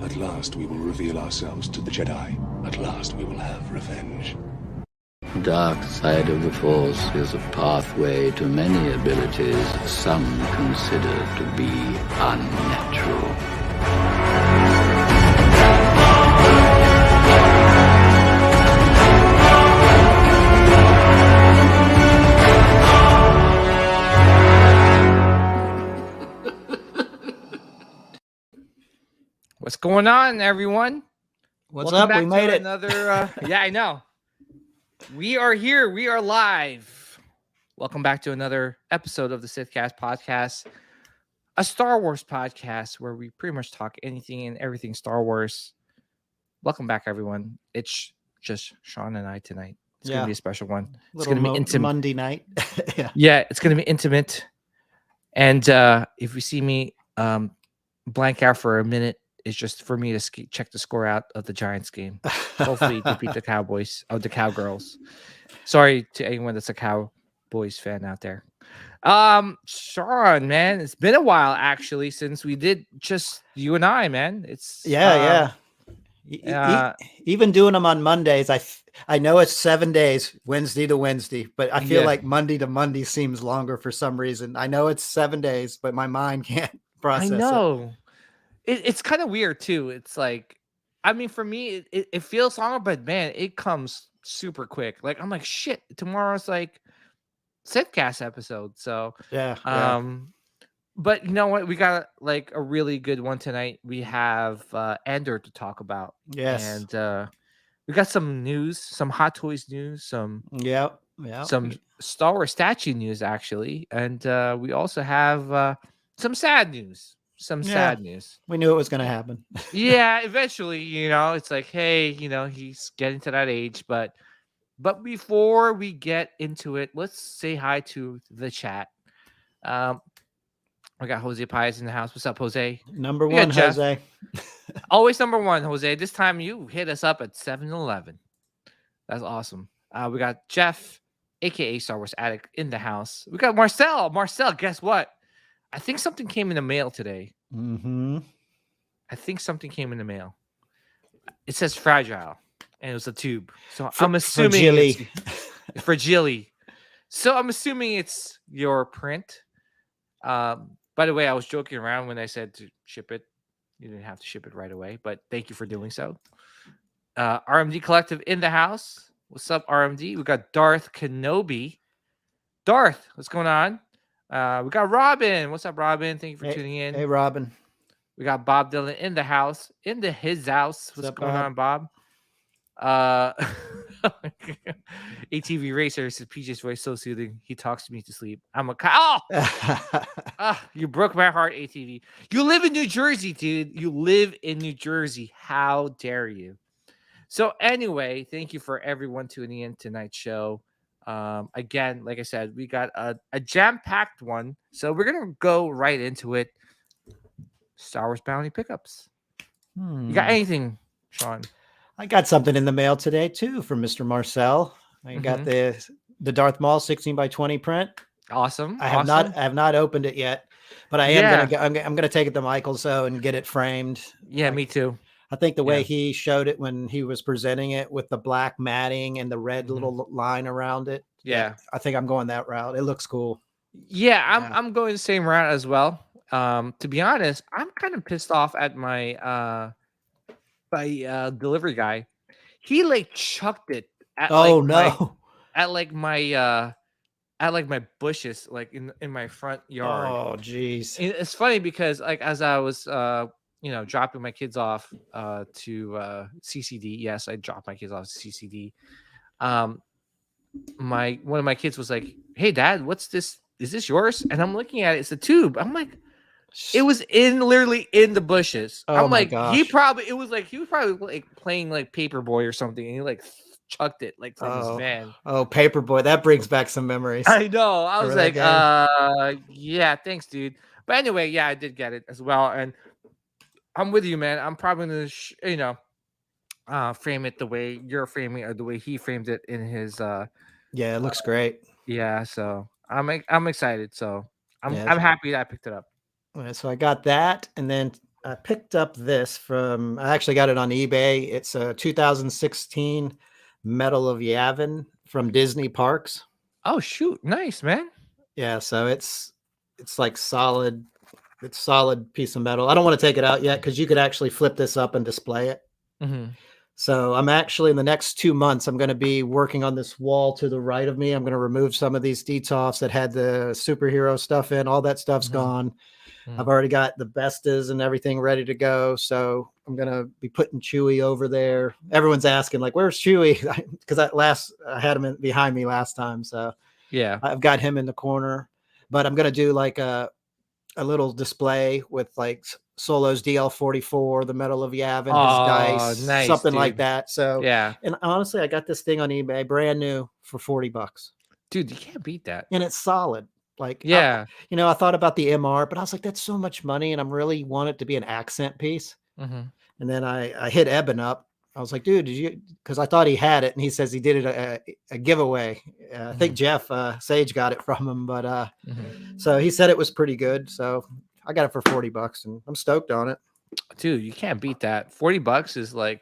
At last we will reveal ourselves to the Jedi. At last we will have revenge. The dark side of the Force is a pathway to many abilities some consider to be unnatural. What's going on, everyone? What's Welcome up? back We made to it. Another, yeah, I know. We are here. We are live. Welcome back to another episode of the Sithcast podcast, a Star Wars podcast where we pretty much talk anything and everything Star Wars. Welcome back, everyone. It's just Sean and I tonight. It's gonna be a special one. It's gonna be intimate. Monday night. Yeah, it's gonna be intimate. And if you see me blank out for a minute, it's just for me to check the score out of the Giants game. Hopefully to beat the Cowboys, the Cowgirls. Sorry to anyone that's a Cowboys fan out there. Sean, man, it's been a while actually since we did just you and I, man. It's Even doing them on Mondays, I know it's 7 days, Wednesday to Wednesday, but I feel like Monday to Monday seems longer for some reason. I know it's 7 days, but my mind can't process I know. It's kind of weird too. It's like, I mean, for me, it feels longer, but man, it comes super quick. Like I'm like, shit, tomorrow's like Sithcast episode. So but you know what? We got like a really good one tonight. We have Andor to talk about. Yes. And we got some news, some Hot Toys news, some Star Wars statue news actually, and we also have some sad news. Sad news. We knew it was going to happen. Yeah, eventually, it's like, hey, he's getting to that age, but before we get into it, let's say hi to the chat. We got Jose Pies in the house. What's up, Jose? Number one, Jose. Always number one, Jose. This time you hit us up at 7-Eleven. That's awesome. We got Jeff, aka Star Wars Addict, in the house. We got Marcel. Marcel, guess what? I think something came in the mail today. Mm-hmm. I think something came in the mail. It says fragile, and it was a tube. So I'm assuming it's for Jilly. So I'm assuming it's your print. By the way, I was joking around when I said to ship it. You didn't have to ship it right away, but thank you for doing so. RMD Collective in the house. What's up, RMD? We got Darth Kenobi. Darth, what's going on? We got Robin. What's up, Robin? Thank you for tuning in. Hey, Robin. We got Bob Dylan in the house, his house. What's up, going on, Bob? ATV Racer says PJ's voice so soothing. He talks to me to sleep. I'm a you broke my heart, ATV. You live in New Jersey, dude. You live in New Jersey. How dare you? So anyway, thank you for everyone tuning in tonight's show. Again, like I said, we got a jam-packed one, so we're gonna go right into it. Star Wars Bounty pickups. You got anything, Sean? I got something in the mail today too from Mr. Marcel. I got the Darth Maul 16x20 print. Awesome. I have not opened it yet, but I am gonna take it to Michael's and get it framed. Yeah, me too. I think the way he showed it when he was presenting it with the black matting and the red little line around it. Yeah. I think I'm going that route. It looks cool. Yeah, I'm going the same route as well. To be honest, I'm kind of pissed off at my delivery guy. He like chucked it at my bushes, like in my front yard. Oh geez. It's funny because like as I was dropping my kids off to CCD. Yes, I dropped my kids off to CCD. One of my kids was like, "Hey, Dad, what's this? Is this yours?" And I'm looking at it. It's a tube. I'm like, it was literally in the bushes. Oh, I'm like, gosh. he was probably like playing like Paperboy or something, and he like chucked it like from his van. Oh, Paperboy, that brings back some memories. I know. I was like, yeah, thanks, dude. But anyway, yeah, I did get it as well, and I'm with you, man. I'm probably gonna, frame it the way you're framing it, or the way he framed it in his. Yeah, it looks great. Yeah, so I'm excited. So I'm happy that I picked it up. So I got that, and then I picked up this from. I actually got it on eBay. It's a 2016 Medal of Yavin from Disney Parks. Oh shoot, nice man. Yeah, so it's like solid. It's solid piece of metal. I don't want to take it out yet because you could actually flip this up and display it. Mm-hmm. So I'm actually in the next 2 months, I'm going to be working on this wall to the right of me. I'm going to remove some of these detoffs that had the superhero stuff in. All that stuff's gone. I've already got the Bestas and everything ready to go. So I'm going to be putting Chewie over there. Everyone's asking like, where's Chewie? Because I had him behind me last time. So Yeah. I've got him in the corner, but I'm going to do like a little display with like Solo's DL-44, the Medal of Yavin, his dice, nice, something like dude. that. So Yeah, and honestly, I got this thing on eBay, brand new for $40, dude, you can't beat that. and it's solid. Like, Yeah. I thought about the MR, but I was like, that's so much money, and I'm really want it to be an accent piece. Mm-hmm. And then I hit Eben up. I was like, dude, did you? Because I thought he had it, and he says he did it a giveaway. I think Jeff Sage got it from him, but so he said it was pretty good. So I got it for $40, and I'm stoked on it. Dude, you can't beat that. $40 is like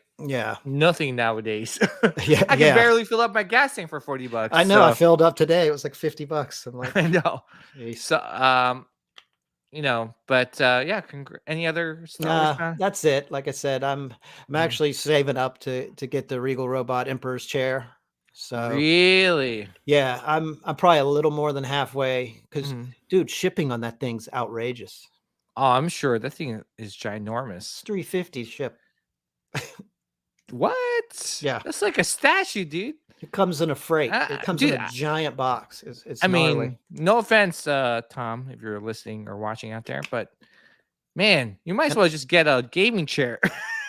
nothing nowadays. Yeah, I can barely fill up my gas tank for $40. I know. So. I filled up today. It was like $50. I'm like, I know. geez. So, but yeah. Any other Star Wars fan? That's it. Like I said, I'm actually saving up to get the Regal Robot Emperor's chair. So really, yeah, I'm probably a little more than halfway because, dude, shipping on that thing's outrageous. Oh, I'm sure that thing is ginormous. It's $350 ship. What? Yeah, that's like a statue, dude. It comes in a freight. It comes in a giant box. It's I gnarly. mean, no offense, Tom, if you're listening or watching out there, but man, you might as well just get a gaming chair.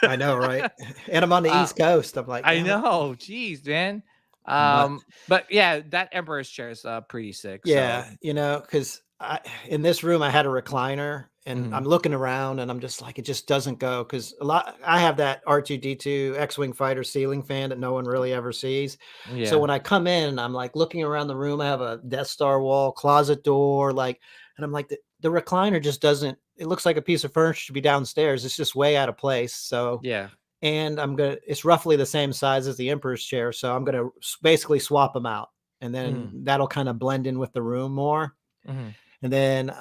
I know, right? And I'm on the East Coast. I'm like, I know, jeez, man. But yeah, that Emperor's chair is pretty sick. Yeah, so. because in this room I had a recliner, and I'm looking around, and I'm just like, it just doesn't go because I have that R2D2 X-wing fighter ceiling fan that no one really ever sees. Yeah. So when I come in, I'm like looking around the room. I have a Death Star wall, closet door, and I'm like, the recliner just doesn't. It looks like a piece of furniture to be downstairs. It's just way out of place. So yeah. And it's roughly the same size as the Emperor's chair. So I'm going to basically swap them out, and then that'll kind of blend in with the room more. And then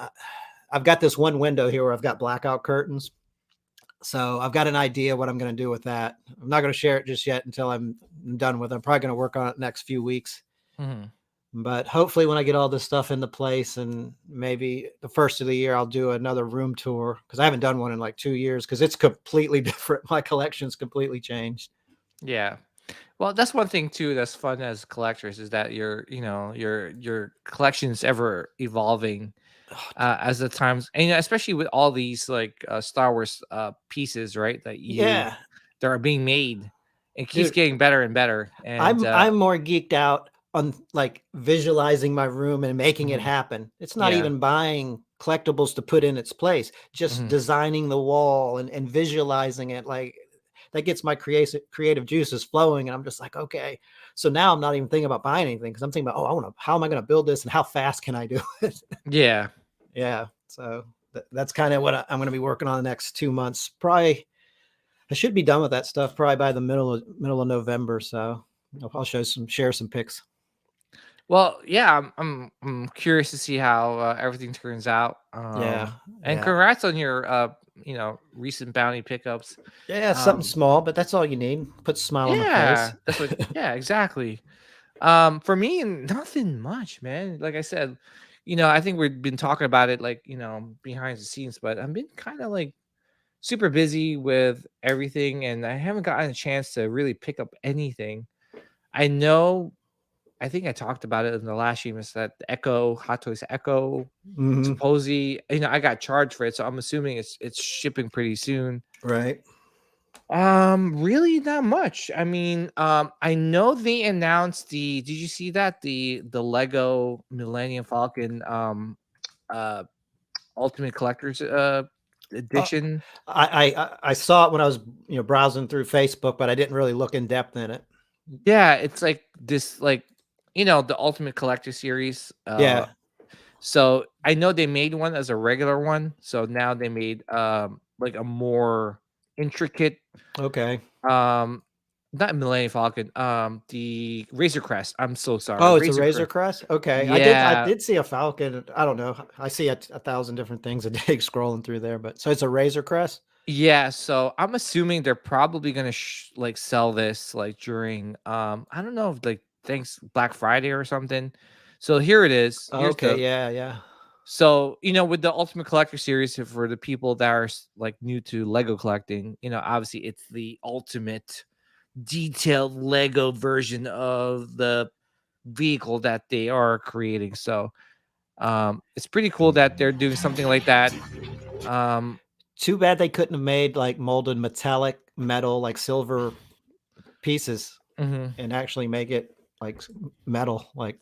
I've got this one window here where I've got blackout curtains. So I've got an idea what I'm going to do with that. I'm not going to share it just yet until I'm done with it. I'm probably going to work on it next few weeks. But hopefully when I get all this stuff into place, and maybe the first of the year, I'll do another room tour, because I haven't done one in like 2 years because it's completely different. My collection's completely changed. Yeah. Well, that's one thing too that's fun as collectors, is that your collection's ever evolving as the times, and especially with all these like Star Wars pieces, right? That are being made. It keeps getting better and better. And I'm more geeked out on like visualizing my room and making it happen. It's not even buying collectibles to put in its place, just designing the wall and visualizing it. Like, that gets my creative juices flowing, and I'm just like, okay. So now I'm not even thinking about buying anything, because I'm thinking about, how am I going to build this, and how fast can I do it? Yeah. So that's kind of what I'm going to be working on the next 2 months. Probably I should be done with that stuff probably by the middle of November. So I'll share some pics. Well, yeah, I'm curious to see how everything turns out. And congrats on your recent bounty pickups. Yeah, something small, but that's all you need. Put a smile on the face. That's what, yeah, exactly. For me, nothing much, man. Like I said, I think we've been talking about it, like, behind the scenes, but I've been kind of like super busy with everything, and I haven't gotten a chance to really pick up anything. I think I talked about it in the last stream, is that the Echo, Hot Toys Echo, supposedly, I got charged for it, so I'm assuming it's shipping pretty soon. Right. Really not much. I mean, I know they announced did you see that? The Lego Millennium Falcon Ultimate Collector's edition. I saw it when I was browsing through Facebook, but I didn't really look in depth in it. Yeah, it's like this, like, the Ultimate Collector series. So I know they made one as a regular one. So now they made like a more intricate Okay. not Millennium Falcon, the Razor Crest. I'm so sorry. Oh, it's a Razor Razor Crest. Crest. Okay, I Yeah. did see a Falcon. I don't know. I see a thousand different things a day scrolling through there, but so it's a Razor Crest. Yeah, so I'm assuming they're probably gonna like sell this like during I don't know if like thanks Black Friday or something. So here it is. Here's Okay, the yeah, yeah. so with the Ultimate Collector series for the people that are like new to Lego collecting, obviously it's the ultimate detailed Lego version of the vehicle that they are creating. So it's pretty cool that they're doing something like that. Too bad they couldn't have made like molded metallic metal, like silver pieces, Mhm. and actually make it like metal, like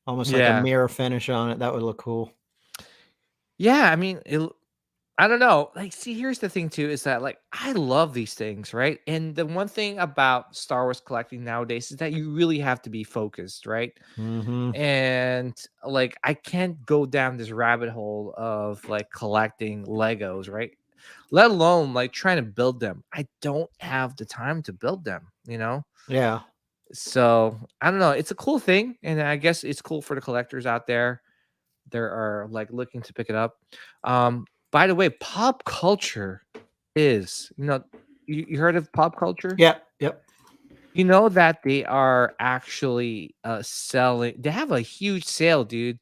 almost like a Yeah. mirror finish on it. That would look cool. Yeah, I mean, I don't know. Like, see, here's the thing too, is that like I love these things, right? And the one thing about Star Wars collecting nowadays is that you really have to be focused, right? Mm-hmm. And like I can't go down this rabbit hole of like collecting Legos, right? Let alone like trying to build them. I don't have the time to build them. Yeah. So I don't know. It's a cool thing, and I guess it's cool for the collectors out there. There are like looking to pick it up. By the way, pop culture is you heard of pop culture? Yep. Yep. You know that they are actually selling. They have a huge sale, dude.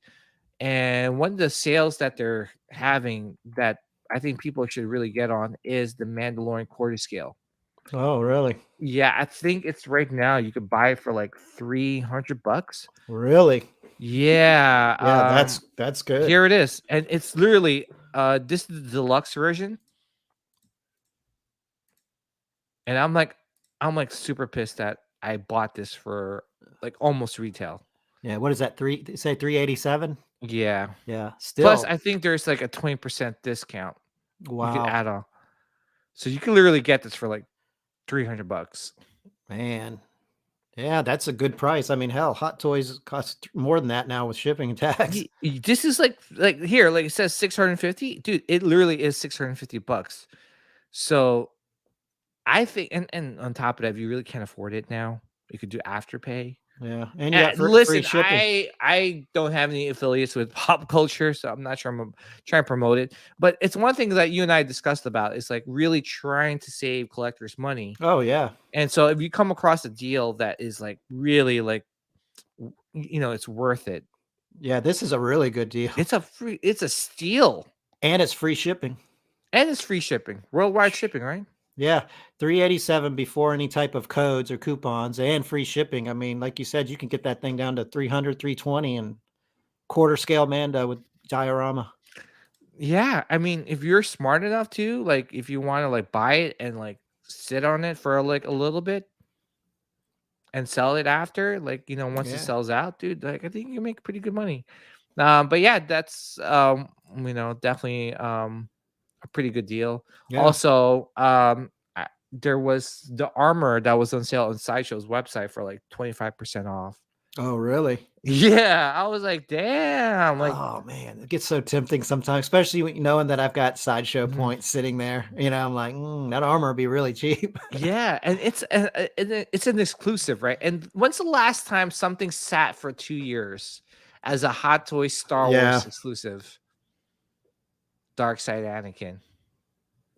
And one of the sales that they're having that I think people should really get on is the Mandalorian quarter scale. Oh, really? Yeah, I think it's right now you could buy it for like $300. Really? Yeah. Yeah, that's good. Here it is. And it's literally this is the deluxe version. And I'm like super pissed that I bought this for like almost retail. Yeah. What is that? Say 387? Yeah. Yeah. Plus, Still. I think there's like a 20% discount. You could Wow. add on. So you can literally get this for like $300. Man. Yeah, that's a good price. I mean, hell, Hot Toys cost more than that now with shipping and tax. This is like here, like it says 650. Dude, it literally is $650. So I think and on top of that, if you really can't afford it now, you could do Afterpay. Yeah, and you got free Listen, shipping. I don't have any affiliates with pop culture, so I'm not sure I'm trying to promote it. But it's one thing that you and I discussed about is like really trying to save collectors money. Oh yeah, And so if you come across a deal that is like really like it's worth it. yeah. This is a really good deal, It's a steal. and it's free shipping. And it's free shipping. Worldwide shipping, right? Yeah, 387 before any type of codes or coupons and free shipping. I mean, like you said, you can get that thing down to 300, 320 and quarter scale Manda with diorama. Yeah, I mean, if you're smart enough to, like, if you want to like buy it and like sit on it for like a little bit and sell it after, like, once it Yeah, sells out, dude, like I think you make pretty good money. But yeah, that's definitely a pretty good deal. yeah. Also, there was the armor that was on sale on Sideshow's website for like 25% off. Oh really? Yeah, I was like, damn, like Oh man, it gets so tempting sometimes, especially when knowing that I've got sideshow Mhm. points sitting there. I'm like, that armor would be really cheap. Yeah, and it's an exclusive, right? And when's the last time something sat for 2 years as a Hot Toys Star Yeah. Wars exclusive? Dark Side Anakin.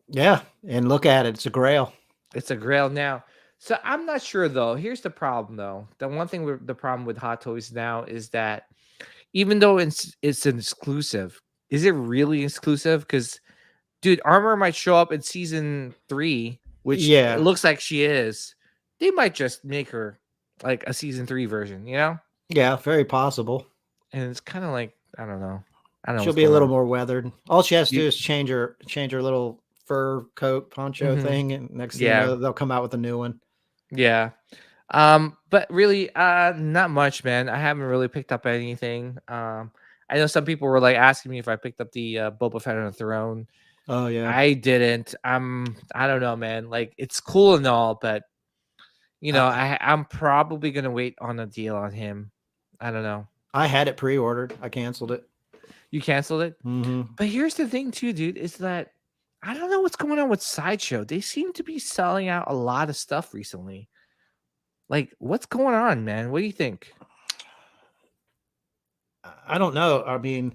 Yeah, and look at it; it's a grail. It's a grail now. So I'm not sure though. Here's the problem though. The one thing with the problem with Hot Toys now is that even though it's an exclusive, is it really exclusive? Because dude, Armor might show up in season 3, which Yeah. it looks like she is. They might just make her like a season 3 version, Yeah, very possible. And it's kind of like I don't know. I don't know. She'll what's be a going little on. more weathered. All she has to You- do is change her little fur coat poncho Mhm. thing, and next thing Yeah. you know, they'll come out with a new one. Yeah. But really, not much, man. I haven't really picked up anything. I know some people were like asking me if I picked up the Boba Fett on the Throne. Oh yeah, I didn't. I don't know, man. Like it's cool and all, but I'm probably gonna wait on a deal on him. I don't know. I had it pre-ordered. I canceled it. You canceled it? Mm-hmm. But here's the thing too, dude, is that I don't know what's going on with Sideshow. They seem to be selling out a lot of stuff recently. Like, what's going on, man? What do you think? I don't know. I mean,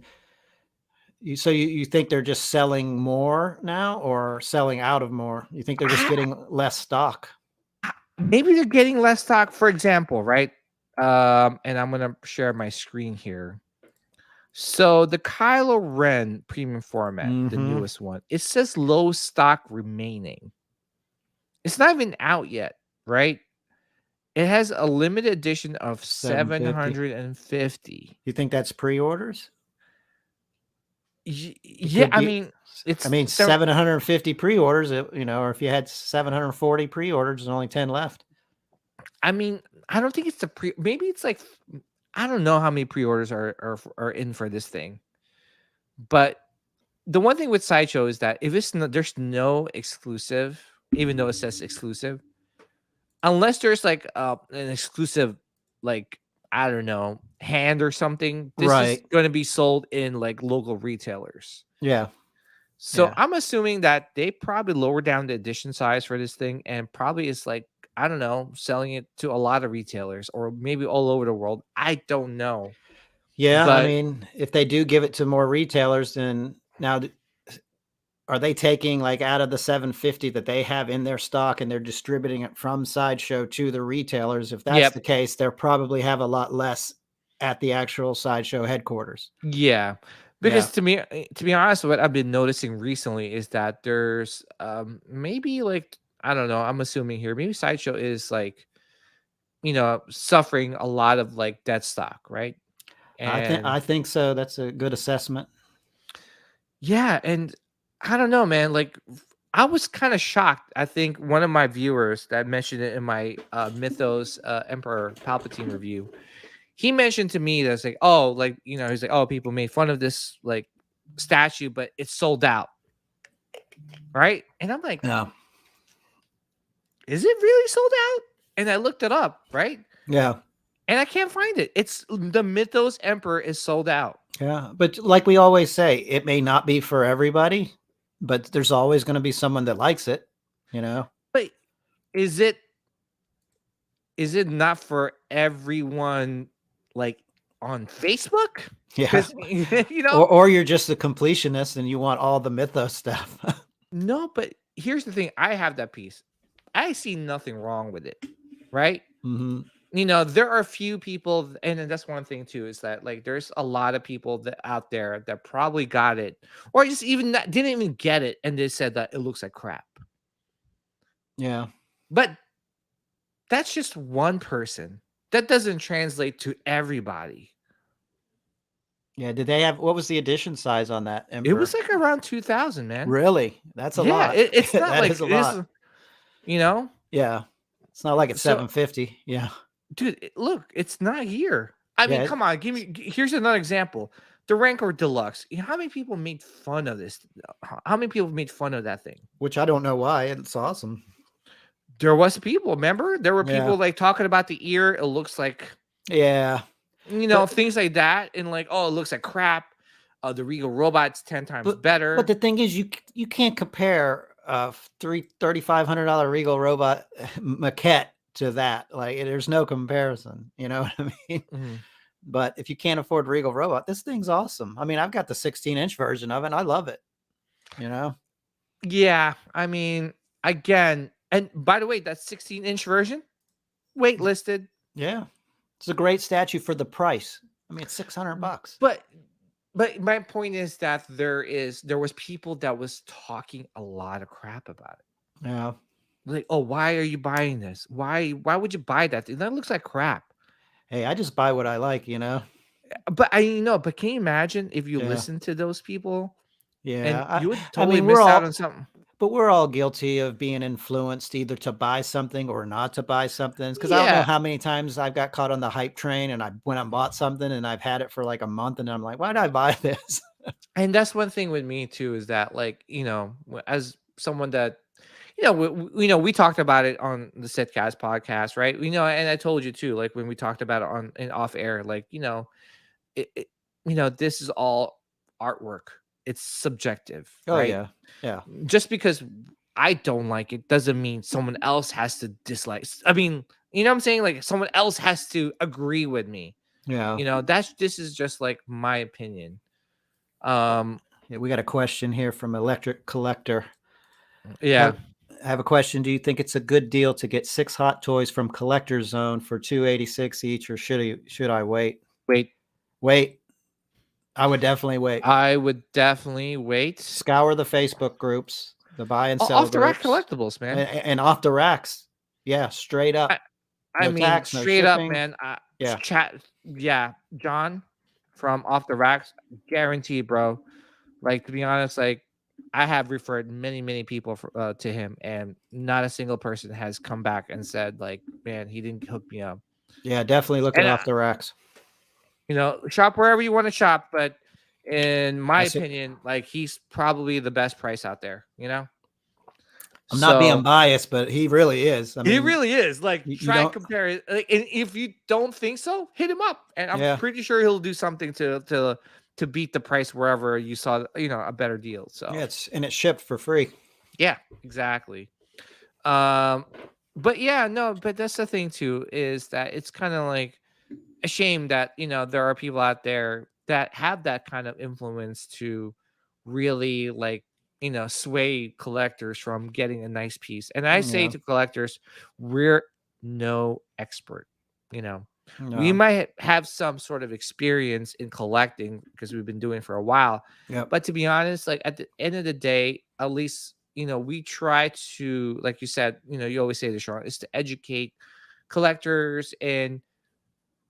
you think they're just selling more now or selling out of more? You think they're just getting less stock? Maybe they're getting less stock, for example, right? And I'm gonna share my screen here. So the Kylo Ren premium format, the Mm-hmm. newest one, it says low stock remaining. It's not even out yet, right? It has a limited edition of 750. 750. You think that's pre-orders? It Yeah, could I be. mean, it's 750 pre-orders. Or if you had 740 pre-orders, there's only 10 left. I mean, I don't think it's the pre. Maybe it's like, I don't know how many pre-orders are in for this thing. But the one thing with Sideshow is that if there's no exclusive, even though it says exclusive, unless there's like an exclusive, like, I don't know, hand or something, this is going to be sold in like local retailers. Yeah. So I'm assuming that they probably lowered down the edition size for this thing and probably is like, I don't know, selling it to a lot of retailers or maybe all over the world. I don't know. Yeah, but, I mean, if they do give it to more retailers, then now are they taking like out of the 750 that they have in their stock and they're distributing it from Sideshow to the retailers? If that's the case, they'll probably have a lot less at the actual Sideshow headquarters. Yeah. Because to be honest, what I've been noticing recently is that there's maybe like, I don't know, I'm assuming here, maybe Sideshow is like, suffering a lot of like dead stock, right? And I think so. That's a good assessment. Yeah, and I don't know, man. Like, I was kind of shocked. I think one of my viewers that mentioned it in my Mythos Emperor Palpatine review, he mentioned to me that's like, oh, like, he's like, oh, people made fun of this like statue, but it's sold out, right? And I'm like, Yeah, is it really sold out? And I looked it up, right? Yeah. And I can't find it. It's the Mythos Emperor is sold out. Yeah, but like we always say, it may not be for everybody, but there's always going to be someone that likes it, But is it not for everyone, like on Facebook? Yeah. Or you're just a completionist and you want all the Mythos stuff. No, but here's the thing. I have that piece. I see nothing wrong with it, right? Mm-hmm. There are a few people, and that's one thing too, is that like there's a lot of people that out there that probably got it, or just even didn't even get it, and they said that it looks like crap. Yeah. But that's just one person. That doesn't translate to everybody. Yeah. Did they have, what was the edition size on that Emperor? It was like around 2,000, man. Really? That's a lot. It's not that like is a lot. Yeah. It's not like it's 750. Yeah. Dude, look, it's not here. I mean, come on, here's another example. The Rancor Deluxe. How many people made fun of this? How many people made fun of that thing? Which I don't know why. It's awesome. There was people, remember? There were people like talking about the ear. It looks like, things like that. And like, oh, it looks like crap. The Regal Robot's 10 times better. But the thing is, you can't compare a $3,500 Regal Robot maquette to that. Like, there's no comparison. You know what I mean? Mm-hmm. But if you can't afford Regal Robot, this thing's awesome. I mean, I've got the 16-inch version of it, and I love it. Yeah, I mean, again, and by the way, that 16-inch version, waitlisted. Yeah, it's a great statue for the price. I mean, it's $600. But my point is that there was people that was talking a lot of crap about it. Yeah. Like, oh, why are you buying this? Why would you buy that? That looks like crap. Hey, I just buy what I like, But but can you imagine if you listen to those people? Yeah. And you would totally miss out on something. But we're all guilty of being influenced either to buy something or not to buy something. Because I don't know how many times I've got caught on the hype train and I went and bought something and I've had it for like a month and I'm like, why did I buy this? And that's one thing with me too, is that like, as someone that, we talked about it on the Sitcast podcast, right? And I told you too, like when we talked about it on and off air, like, this is all artwork. it's subjective. Oh right? yeah. Just because I don't like it doesn't mean someone else has to dislike. I mean, you know what I'm saying? Like someone else has to agree with me. Yeah. This is just like my opinion. Yeah, we got a question here from Electric Collector. Yeah. I have a question. Do you think it's a good deal to get 6 Hot Toys from Collector Zone for $286 each, or should I wait? Wait. I would definitely wait. I would definitely wait. Scour the Facebook groups, the buy and sell Off the rack groups, collectibles, man. and off the racks. Yeah, straight up. I No mean, tax, no straight up, shipping. man. Yeah. John from Off the Racks, guaranteed, bro. Like to be honest, like I have referred many people to him, and not a single person has come back and said like, man, he didn't hook me up. Yeah, definitely look at Off the Racks. Shop wherever you want to shop, but in my opinion, like he's probably the best price out there. I'm not being biased, but he really is. I mean, he really is. Like, try and compare it. Like, and if you don't think so, hit him up, and I'm pretty sure he'll do something to beat the price wherever you saw, a better deal. So yeah, it's shipped for free. Yeah, exactly. But that's the thing too, is that it's kind of like a shame that there are people out there that have that kind of influence to really like sway collectors from getting a nice piece. And I say to collectors, we're no expert. We might have some sort of experience in collecting because we've been doing it for a while. But to be honest, like at the end of the day, at least we try to, like you said, you always say this, Sean, is to educate collectors and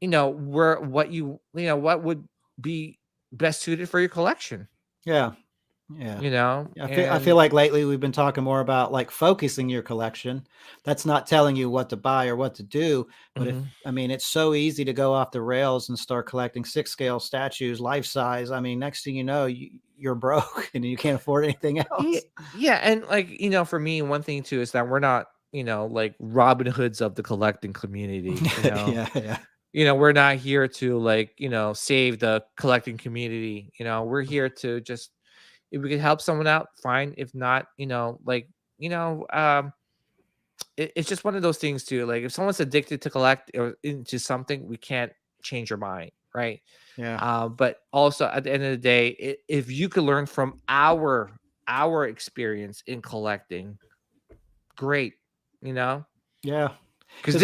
what would be best suited for your collection. Yeah. I feel like lately we've been talking more about like focusing your collection. That's not telling you what to buy or what to do, but it's so easy to go off the rails and start collecting 6 scale statues, life size. I mean, next thing you know, you're broke and you can't afford anything else. Yeah, and like for me, one thing too is that we're not like Robin Hoods of the collecting community. We're not here to like save the collecting community. We're here to just, if we can help someone out, fine. If not, it's just one of those things too. Like if someone's addicted to collect or into something, we can't change your mind, right? Yeah. But also at the end of the day, if you could learn from our experience in collecting, great. Yeah. Because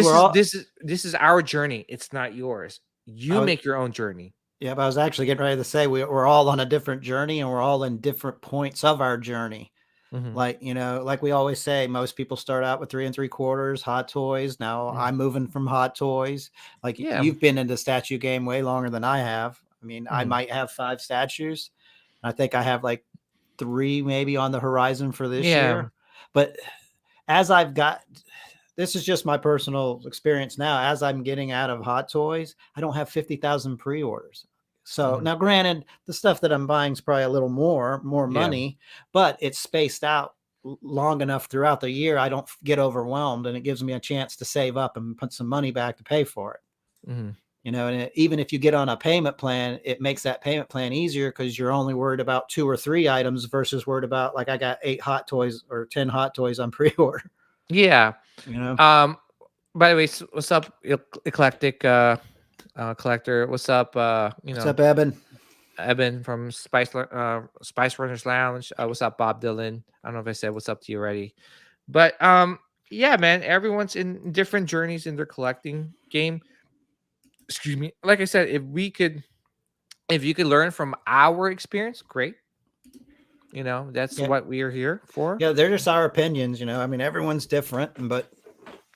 this is our journey. It's not yours. You make your own journey. Yeah, but I was actually getting ready to say we're all on a different journey and we're all in different points of our journey. Like, like we always say, most people start out with 3 3/4 Hot Toys. Now I'm moving from Hot Toys. Like you've been in the statue game way longer than I have. I mean, I might have 5 statues. I think I have like 3 maybe on the horizon for this year. But as this is just my personal experience now. As I'm getting out of Hot Toys, I don't have 50,000 pre-orders. So now granted, the stuff that I'm buying is probably a little more money, but it's spaced out long enough throughout the year. I don't get overwhelmed and it gives me a chance to save up and put some money back to pay for it. And even if you get on a payment plan, it makes that payment plan easier because you're only worried about 2 or 3 items versus worried about like I got 8 Hot Toys or 10 Hot Toys on pre-order. Yeah. By the way, what's up, eclectic collector? What's up? What's up, Eben? Eben from Spice Runners Lounge. What's up, Bob Dylan? I don't know if I said what's up to you already, but yeah, man, everyone's in different journeys in their collecting game. Excuse me. Like I said, if you could learn from our experience, great. That's what we are here for. Yeah, they're just our opinions. I mean, everyone's different, but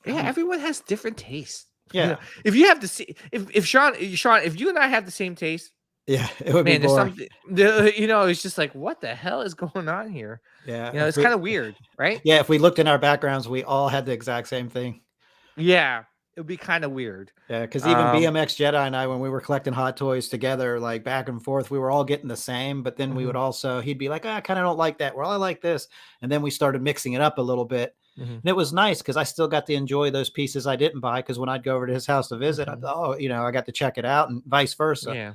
everyone has different tastes. Yeah. If you have to see, if Sean, if you and I have the same taste, yeah, it would be boring. It's just like, what the hell is going on here? Yeah. It's kind of weird, right? Yeah. If we looked in our backgrounds, we all had the exact same thing. Yeah. It would be kind of weird. Yeah. Because even BMX Jedi and I, when we were collecting Hot Toys together, like back and forth, we were all getting the same, but then we would also, he'd be like, I kind of don't like that. Well, I like this. And then we started mixing it up a little bit. And it was nice because I still got to enjoy those pieces I didn't buy. Because when I'd go over to his house to visit, I thought, I got to check it out and vice versa. Yeah.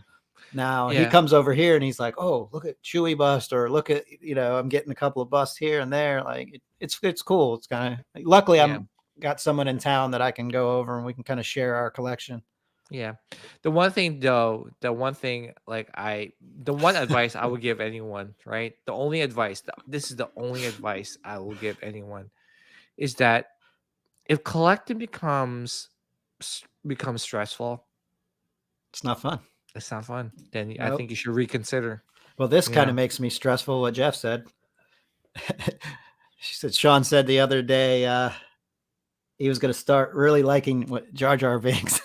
Now he Yeah. comes over here and he's like, "Oh, look at Chewy bust," or "Look at I'm getting a couple of busts here and there." Like it's cool. It's kind of luckily Yeah. I'm got someone in town that I can go over and we can kind of share our collection. Yeah. The one thing though, the one advice I would give anyone, right? The only advice, this is the only advice I will give anyone is that if collecting becomes stressful, It's not fun. it's not fun. Then I Nope. think you should reconsider. Well, this kind Yeah. of makes me stressful. What Jeff said. She said Sean said the other day he was going to start really liking what Jar Jar Binks.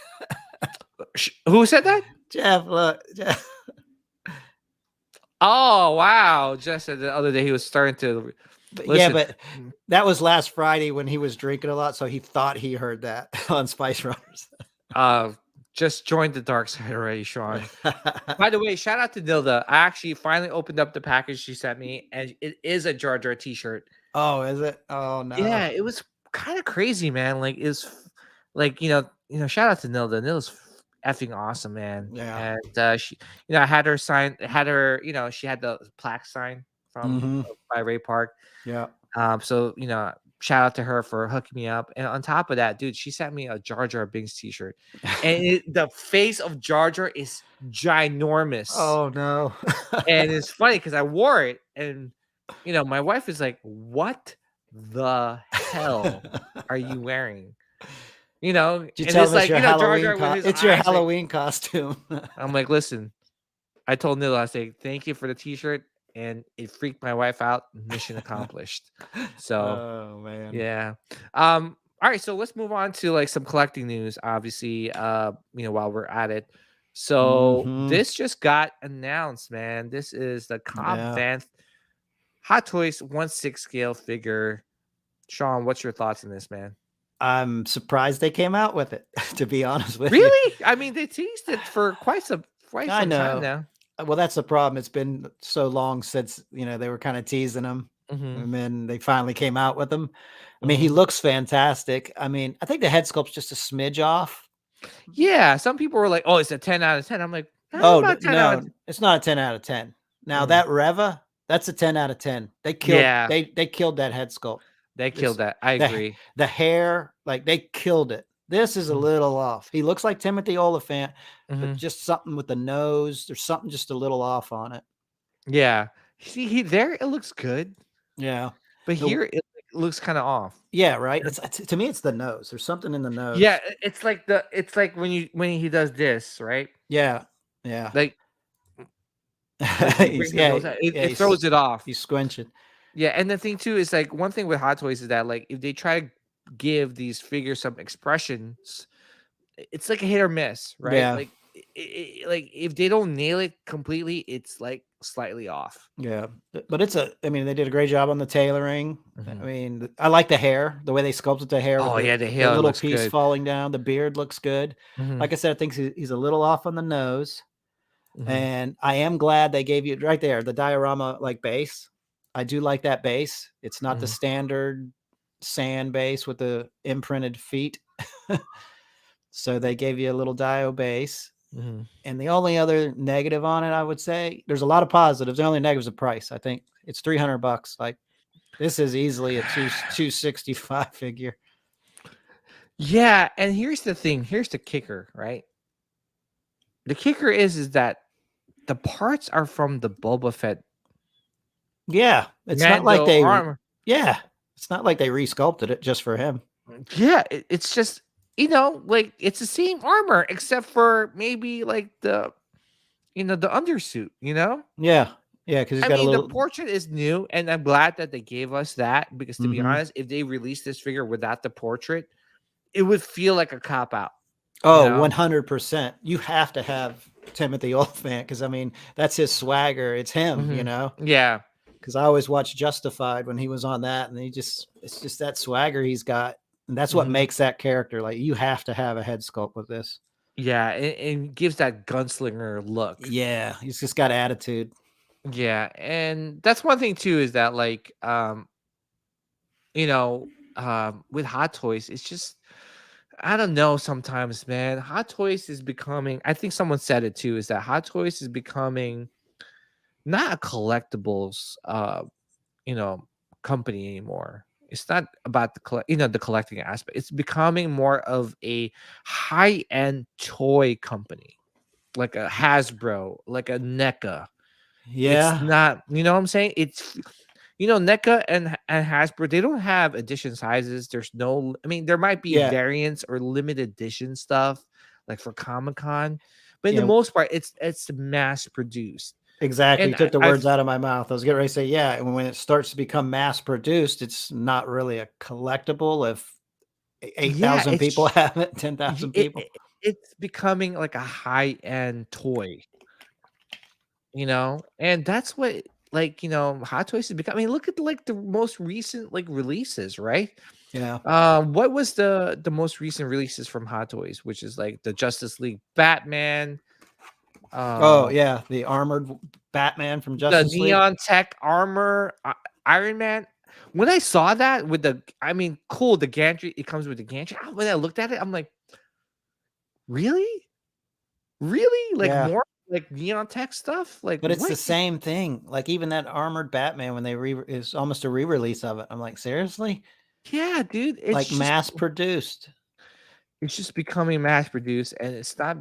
Who said that? Jeff, look, Jeff. Oh wow! Jeff said the other day he was starting to. Yeah, but that was last Friday when he was drinking a lot, so he thought he heard that on Spice Runners. Just joined the dark side already, Sean. By the way, shout out to Dilda. I actually finally opened up the package she sent me, and it is a Jar Jar T-shirt. Oh, is it? Oh no. Yeah, it was kind of crazy, man. Like it's like shout out to Nilda. Nilda's effing awesome, man. Yeah. And she, I had her sign, she had the plaque sign from by Ray Park. Yeah. So shout out to her for hooking me up. And on top of that, dude, she sent me a Jar Jar Binks T-shirt, and the face of Jar Jar is ginormous. Oh no. And it's funny because I wore it, and my wife is like, "What the hell are you wearing?" Did you and tell it's them like, Halloween Jar Jar with his it's your eyes, like- Halloween costume. I'm like, listen, I told Nila, I say, thank you for the T-shirt, and it freaked my wife out. Mission accomplished. So, oh man. yeah. All right, so let's move on to like some collecting news. Obviously, while we're at it. So this just got announced, man. This is the Cobb Vanth Hot Toys 1/6 scale figure. Sean, what's your thoughts on this, man? I'm surprised they came out with it, to be honest with you. Really? I mean, they teased it for quite some time now. Well, that's the problem. It's been so long since, they were kind of teasing them. And then they finally came out with them. I mean, he looks fantastic. I mean, I think the head sculpt's just a smidge off. Yeah. Some people were like, oh, it's a 10 out of 10. I'm like, no, it's not a 10 out of 10. Now that Reva, that's a 10 out of 10. They killed, they killed that head sculpt. They killed that. I agree. The hair, like they killed it. This is a little off. He looks like Timothy Oliphant, but just something with the nose. There's something just a little off on it. Yeah. See, there it looks good. Yeah. But here it looks kind of off. Yeah, right. To me, it's the nose. There's something in the nose. Yeah, it's like when he does this, right? Yeah. Yeah. Like it throws it off. He's squinching. Yeah, and the thing too is like one thing with Hot Toys is that like if they try to give these figures some expressions, it's like a hit or miss, right? Yeah. Like like if they don't nail it completely, it's like slightly off. Yeah, but they did a great job on the tailoring. I mean, I like the hair, the way they sculpted the hair. Oh yeah, the hair, the little looks piece good. falling down. The beard looks good. Like I said, I think he's a little off on the nose, and I am glad they gave you right there the diorama like base. I do like that base. It's not the standard sand base with the imprinted feet. So they gave you a little dio base. And the only other negative on it, I would say, there's a lot of positives. The only negative is the price. I think it's $300. Like this is easily a 265 figure. Yeah, and here's the thing. Here's the kicker, right? The kicker is that the parts are from the Boba Fett. Yeah, it's not like they. Yeah, it's not like they resculpted it just for him. Yeah, it's just like it's the same armor except for maybe like the undersuit. Yeah, yeah, because the portrait is new, and I'm glad that they gave us that because to be honest, if they released this figure without the portrait, it would feel like a cop out. Oh, 100%. You have to have Timothy Oliphant because I mean that's his swagger. It's him, Yeah. Because I always watched Justified when he was on that, and it's just that swagger he's got, and that's what makes that character. Like you have to have a head sculpt with this. Yeah, it gives that gunslinger look. Yeah, he's just got attitude. Yeah, and that's one thing too is that like with Hot Toys, it's just I don't know sometimes, man. Hot Toys is becoming, I think someone said it too, is that Hot Toys is becoming not a collectibles you know, company anymore. It's not about the collecting aspect. It's becoming more of a high-end toy company, like a Hasbro, like a NECA. It's Yeah. not, you know what I'm saying? It's NECA and Hasbro, they don't have edition sizes. There's no, I mean, there might be Yeah. variants or limited edition stuff like for Comic-Con, but in the Yeah. most part, it's mass produced. Exactly. And You took the I've words out of my mouth. I was getting ready to say, yeah. And when it starts to become mass produced, it's not really a collectible if yeah, 8,000 people have it, 10,000 people. it's becoming like a high-end toy, and that's what, like, Hot Toys is becoming. I mean, look at like the most recent like releases, right? Yeah. What was the most recent releases from Hot Toys, which is like the Justice League Batman, Oh, yeah. The armored Batman from the Justice League. neon tech armor, Iron Man. When I saw that with I mean, cool, the gantry, it comes with the gantry. When I looked at it, I'm like, really? Really? Like Yeah. more like neon tech stuff? Like But it's what? the same thing. Like even that armored Batman when they is almost a re-release of it. I'm like, seriously? Yeah, dude. Like mass produced. It's just becoming mass produced, and it's not.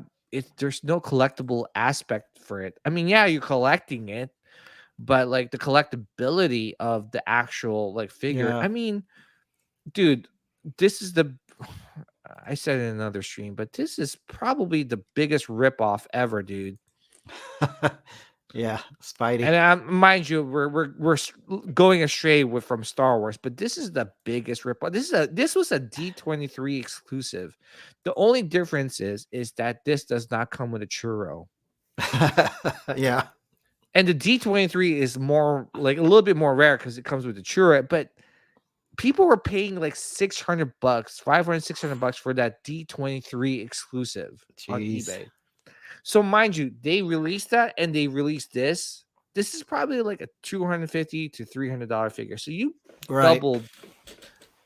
There's no collectible aspect for it. I mean, yeah, you're collecting it, but like the collectability of the actual like figure. Yeah. I mean, dude, this is the. I said in another stream, but this is probably the biggest ripoff ever, dude. Yeah, Spidey. And mind you, we're going astray from Star Wars, but this is the biggest ripoff. This was a D23 exclusive. The only difference is that this does not come with a churro. Yeah. And the D23 is more like a little bit more rare because it comes with the churro, but people were paying like $600, $500, $600 for that D23 exclusive on eBay. So mind you, they released that and they released this. This is probably like a $250 to $300 figure. So you doubled.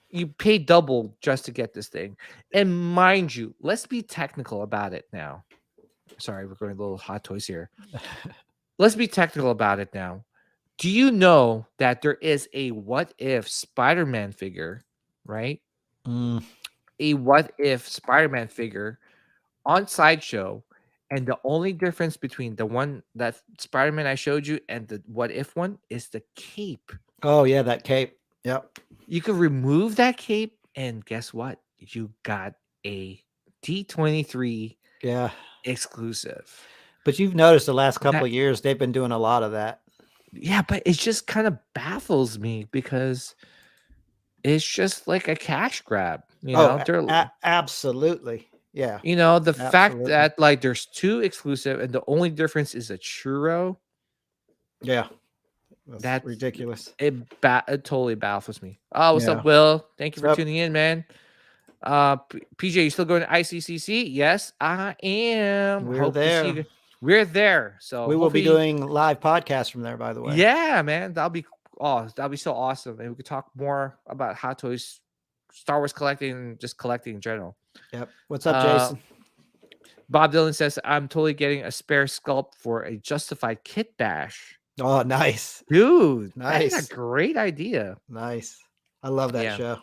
You paid double just to get this thing. And mind you, let's be technical about it now. Sorry, we're going a little Hot Toys here. Let's be technical about it now. Do you know that there is a what if Spider-Man figure, right? A what if Spider-Man figure on Sideshow, and the only difference between the one that Spider-Man I showed you and the what if one is the cape. Oh yeah, that cape. Yep. You could remove that cape, and guess what? You got a D23 exclusive. But you've noticed the last couple of years they've been doing a lot of that. Yeah, but it just kind of baffles me because it's just like a cash grab. Absolutely. Yeah. The fact that like there's two exclusive and the only difference is a churro. Yeah. That's ridiculous. It totally baffles me. Oh, what's up, Will? Thank you for tuning in, man. PJ, you still going to ICCC? Yes, I am. We're there. We're there. So we will be doing live podcasts from there, by the way. Yeah, man. That'll be so awesome. And we could talk more about Hot Toys, Star Wars collecting, and just collecting in general. Yep. What's up, Jason? Bob Dylan says, I'm totally getting a spare sculpt for a Justified kit bash. Oh, nice. Dude, nice. That's a great idea. Nice. I love that show.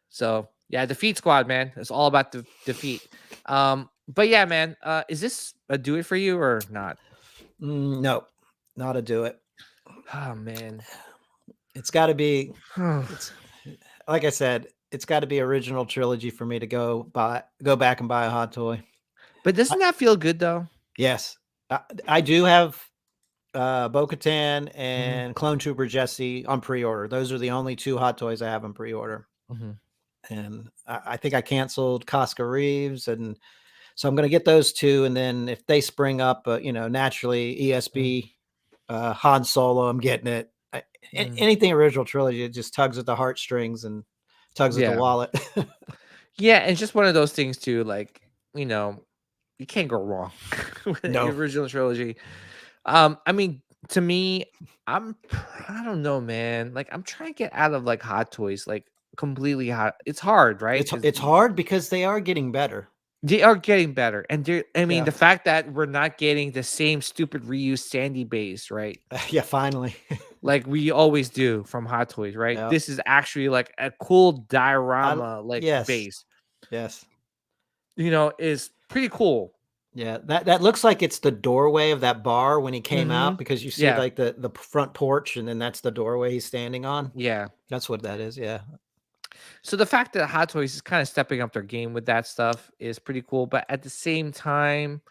So, yeah, Defeat Squad, man. It's all about the defeat. But yeah, man, is this a do it for you or not? No, not a do it. Oh, man. It's got to be, like I said, it's got to be original trilogy for me to go back and buy a Hot Toy. But doesn't that feel good, though? Yes. I do have Bo-Katan and Clone Trooper Jesse on pre-order. Those are the only two Hot Toys I have on pre-order. And I think I canceled Casca Reeves, and so I'm going to get those two. And then if they spring up, naturally ESB, Han Solo, I'm getting it. Anything original trilogy, it just tugs at the heartstrings and tugs at the wallet. Yeah, and it's just one of those things too. Like you can't go wrong with the original trilogy. I mean, to me, I don't know, man. Like I'm trying to get out of like Hot Toys, like completely hot. It's hard, right? It's hard because they are getting better. They are getting better, and I mean, Yeah. the fact that we're not getting the same stupid reused sandy base, right? Yeah, finally. Like we always do from Hot Toys, right? Yep. This is actually like a cool diorama, like Yes. base. Yes. Is pretty cool. Yeah, that looks like it's the doorway of that bar when he came out, because you see Yeah. like the front porch, and then that's the doorway he's standing on. Yeah. That's what that is. Yeah. So the fact that Hot Toys is kind of stepping up their game with that stuff is pretty cool. But at the same time,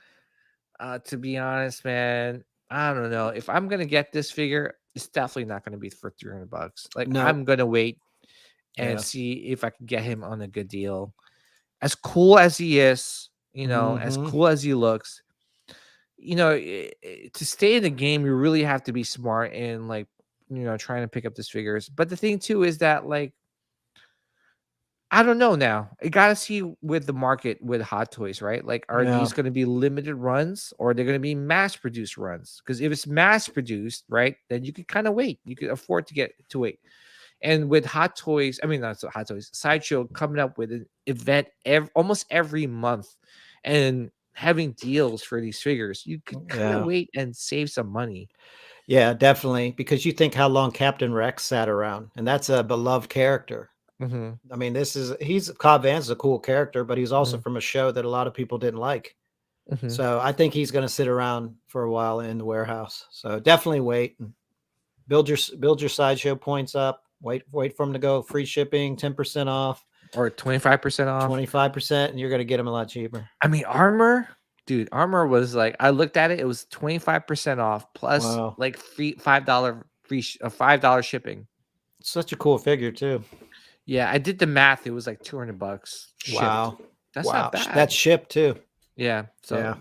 to be honest, man, I don't know. If I'm gonna get this figure, it's definitely not gonna be for $300. Like No. I'm gonna wait and Yeah. see if I can get him on a good deal. As cool as he is, as cool as he looks, to stay in the game, you really have to be smart and like, trying to pick up these figures. But the thing too is that like, I don't know now. I gotta see with the market with Hot Toys, right? Like, are Yeah. these going to be limited runs or are they going to be mass produced runs? Because if it's mass produced, right, then you could kind of wait. You could afford to wait. And with Hot Toys, I mean, not so Hot Toys, Sideshow coming up with an event almost every month and having deals for these figures, you could kind of wait and save some money. Yeah, definitely. Because you think how long Captain Rex sat around, and that's a beloved character. I mean, Cobb Vanth is a cool character, but he's also from a show that a lot of people didn't like. So I think he's going to sit around for a while in the warehouse. So definitely wait and build your Sideshow points up. Wait for them to go free shipping, 10% off, or 25% off, 25%, and you're going to get them a lot cheaper. I mean, armor was like, I looked at it, it was 25% off plus like free $5 shipping. Such a cool figure too. Yeah, I did the math. It was like $200 shipped. Wow. That's not bad. That's shipped too. Yeah. So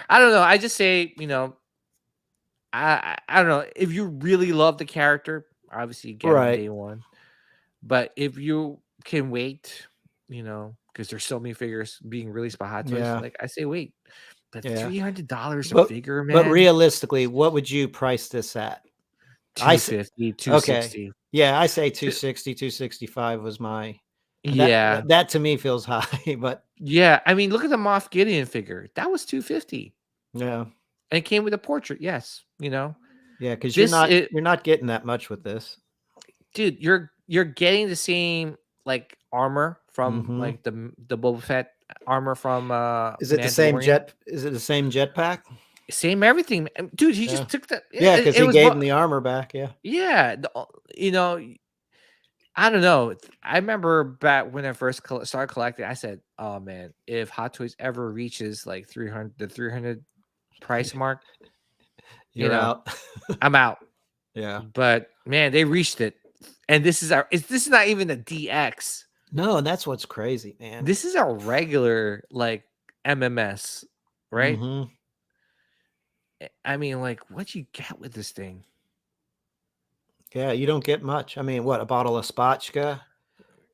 I don't know. I just say, I don't know. If you really love the character, obviously get him day one. But if you can wait, because there's so many figures being released by Hot Toys, like I say wait. But $300 a figure, man. But realistically, what would you price this at? $250, $260. Okay. Yeah, I say 260, 265 was my. That to me feels high, but yeah, I mean, look at the Moff Gideon figure. That was $250. Yeah, and it came with a portrait. Yes, Yeah, because you're not getting that much with this, dude. You're getting the same like armor from like the Boba Fett armor from. Is it the same jet? Is it the same jetpack? Same everything, dude. He just took that. Yeah, because he gave him the armor back. Yeah. Yeah, I don't know. I remember back when I first started collecting, I said, "Oh man, if Hot Toys ever reaches like the 300 price mark, you're out. I'm out." Yeah. But man, they reached it, and this is not even a DX. No, and that's what's crazy, man. This is our regular like MMS, right? I mean, like, what you get with this thing? Yeah, you don't get much. I mean, what, a bottle of Spotchka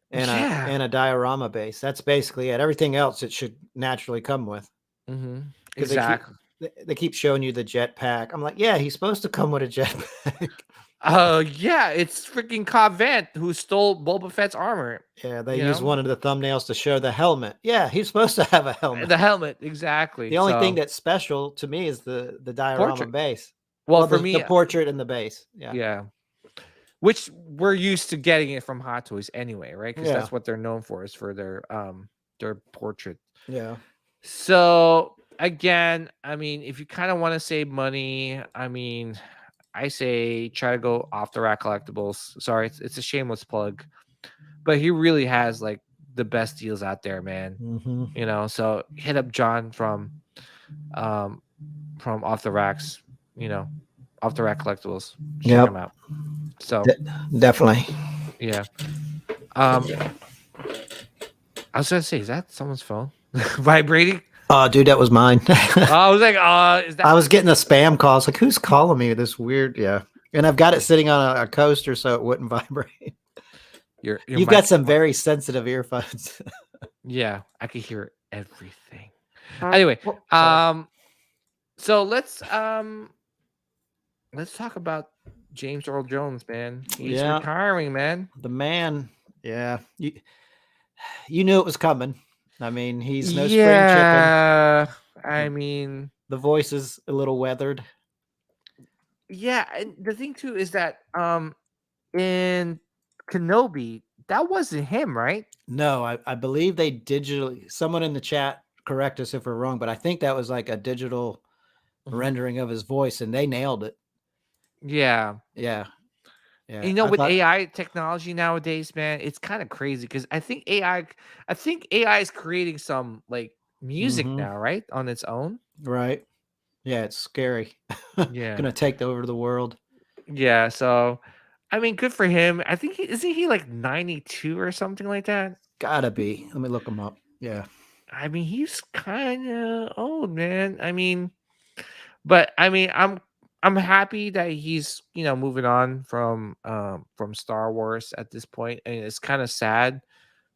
and a diorama base. That's basically it. Everything else it should naturally come with. Exactly. They keep showing you the jetpack. I'm like, yeah, he's supposed to come with a jetpack. Yeah, it's freaking Cobb Vanth who stole Boba Fett's armor. Yeah, they used one of the thumbnails to show the helmet. Yeah, he's supposed to have a helmet. The helmet, exactly. The only thing that's special to me is the diorama base. Well, for me, the portrait and the base. Yeah. Which we're used to getting it from Hot Toys anyway, right? Because that's what they're known for, is for their portrait. Yeah. So again, I mean, if you kind of want to save money, I mean, I say try to go off the rack collectibles. Sorry, it's a shameless plug, but he really has like the best deals out there, man. So hit up John from Off the Racks, Off the Rack Collectibles. Check him out. So definitely. Yeah. I was gonna say, is that someone's phone vibrating? Oh, dude, that was mine. I was like, is that? I was getting a spam call. It's like, who's calling me? This weird, and I've got it sitting on a coaster so it wouldn't vibrate. You've got some very sensitive earphones. Yeah, I can hear everything. Anyway, so let's talk about James Earl Jones, man. He's retiring, man. The man Yeah. You knew it was coming. I mean, he's no spring chicken. Yeah, I mean, The voice is a little weathered. yeah, and the thing too is that in Kenobi, that wasn't him, right? No, I believe they digitally, someone in the chat correct us if we're wrong, but I think that was like a digital rendering of his voice and they nailed it. Yeah. Yeah. Yeah. You know, I with thought, AI technology nowadays, man, it's kind of crazy because I think AI is creating some like music Mhm. now, right? On its own. Right. Yeah, it's scary. Yeah. Gonna take over the world. Yeah. So, I mean, good for him. I think isn't he like 92 or something like that? Gotta be. Let me look him up. Yeah. I mean, he's kind of old, man. I mean, but I mean, I'm happy that he's moving on from Star Wars at this point, and it's kind of sad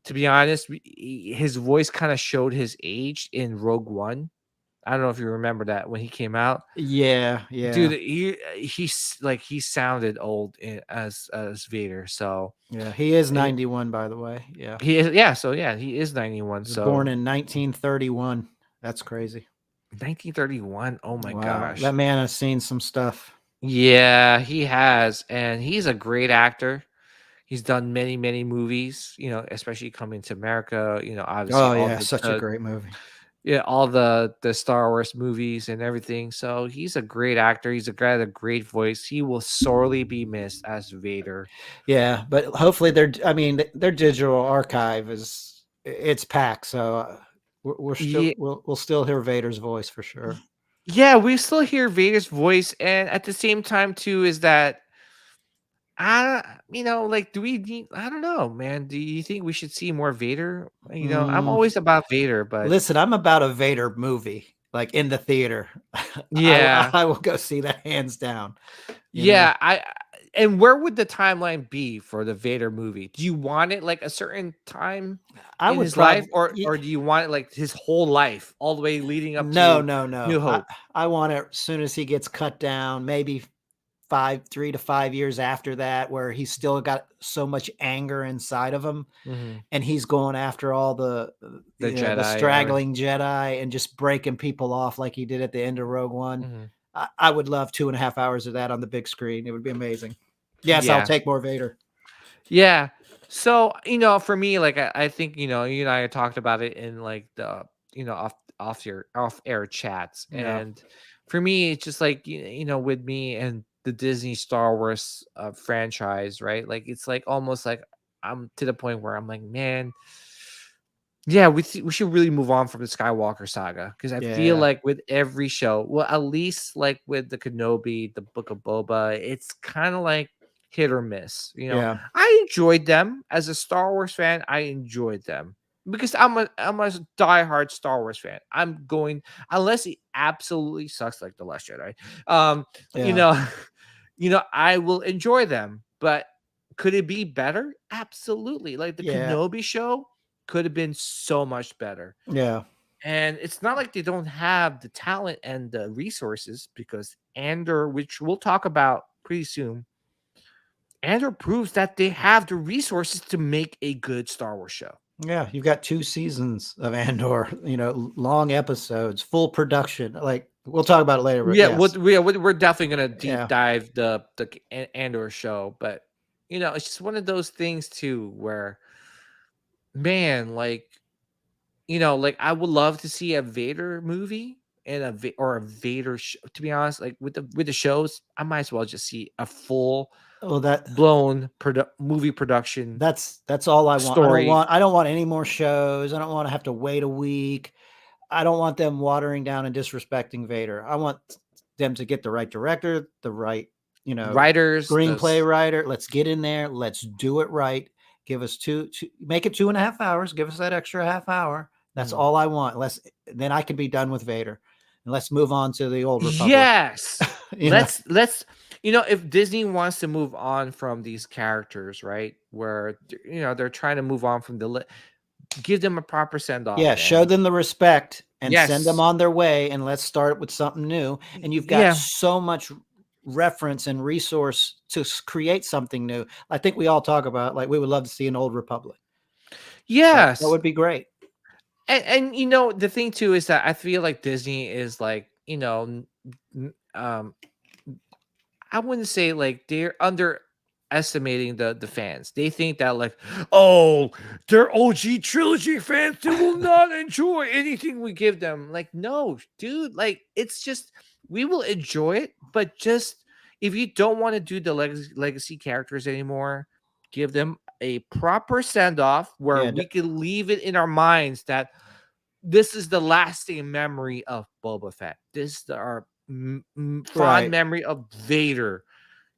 to be honest. His voice kind of showed his age in Rogue One. I don't know if you remember that when he came out. Yeah. Yeah. Dude, he sounded old as Vader. So Yeah. He is 91, by the way. Yeah. he is, yeah. So yeah, he is 91. He was So born in 1931. That's crazy. 1931. Oh my Wow. gosh. That man has seen some stuff. Yeah, he has, and he's a great actor. He's done many, many movies, especially Coming to America, obviously Oh, all yeah. the, Such a great movie. yeah, all the Star Wars movies and everything. So he's a great actor. He's a guy with a great voice. He will sorely be missed as Vader. Yeah, but hopefully their digital archive it's packed, so we're still Yeah, we'll still hear Vader's voice for sure. yeah, we still hear Vader's voice, and at the same time, too, is that like, do we need? I don't know, man. Do you think we should see more Vader? I'm Mm, always about Vader, but listen, I'm about a Vader movie, like in the theater. yeah. I will go see that hands down. Yeah, and where would the timeline be for the Vader movie? Do you want it like a certain time I in would his life, probably or do you want it like his whole life, all the way leading up no, to no, no. New Hope? I want it as soon as he gets cut down, maybe 3 to 5 years after that, where he's still got so much anger inside of him. Mhm. And he's going after all the The Jedi the and straggling Jedi and just breaking people off like he did at the end of Rogue One. Mhm. I would love 2.5 hours of that on the big screen. It would be amazing. Yes, I'll Yeah, take more Vader. yeah. So for me, like I think you and I talked about it in like the off air chats, Yeah. and for me, it's just like with me and the Disney Star Wars franchise, right? Like it's like almost like I'm to the point where I'm like, man, yeah, we should really move on from the Skywalker saga because I feel Yeah. like with every show, well, at least like with the Kenobi, the Book of Boba, it's kind of like hit or miss. Yeah. I enjoyed them as a Star Wars fan. I enjoyed them because I'm a diehard Star Wars fan. I'm going unless he absolutely sucks like the Last Jedi. You Yeah. know, I will enjoy them, but could it be better? Absolutely. Like the Yeah. Kenobi show could have been so much better. Yeah. And it's not like they don't have the talent and the resources because Andor, which we'll talk about pretty soon, Andor proves that they have the resources to make a good Star Wars show. Yeah. You've got 2 seasons of Andor, long episodes, full production. Like we'll talk about it later. But Yeah, yes. we're definitely gonna deep Yeah. dive the Andor show, but it's just one of those things too where, man, like like I would love to see a Vader movie and or a Vader show. To be honest, like with the shows, I might as well just see a full Well, blown movie production. that's all I want. Story. I don't want any more shows. I don't want to have to wait a week. I don't want them watering down and disrespecting Vader. I want them to get the right director, the right, Writers, screenplay writer. Let's get in there. Let's do it right. Give us make it 2.5 hours. Give us that extra half hour. That's all I want. Then I can be done with Vader. And let's move on to the old Republic. Yes. Let's if Disney wants to move on from these characters, right? Where they're trying to move on from give them a proper send off. Yeah, show them the respect and Yes. send them on their way, and let's start with something new. And you've got so much reference and resource to create something new. I think we all talk about, like, we would love to see an Old Republic. Yes. That would be great. And you know, the thing too is that I feel like Disney is like, you know, I wouldn't say like they're underestimating the fans. They think that like, oh, they're OG trilogy fans. They will not enjoy anything we give them. Like, no, dude. Like, it's just we will enjoy it, but just if you don't want to do the legacy characters anymore, give them a proper send off where we can leave it in our minds that this is the lasting memory of Boba Fett. This is our fond memory of Vader.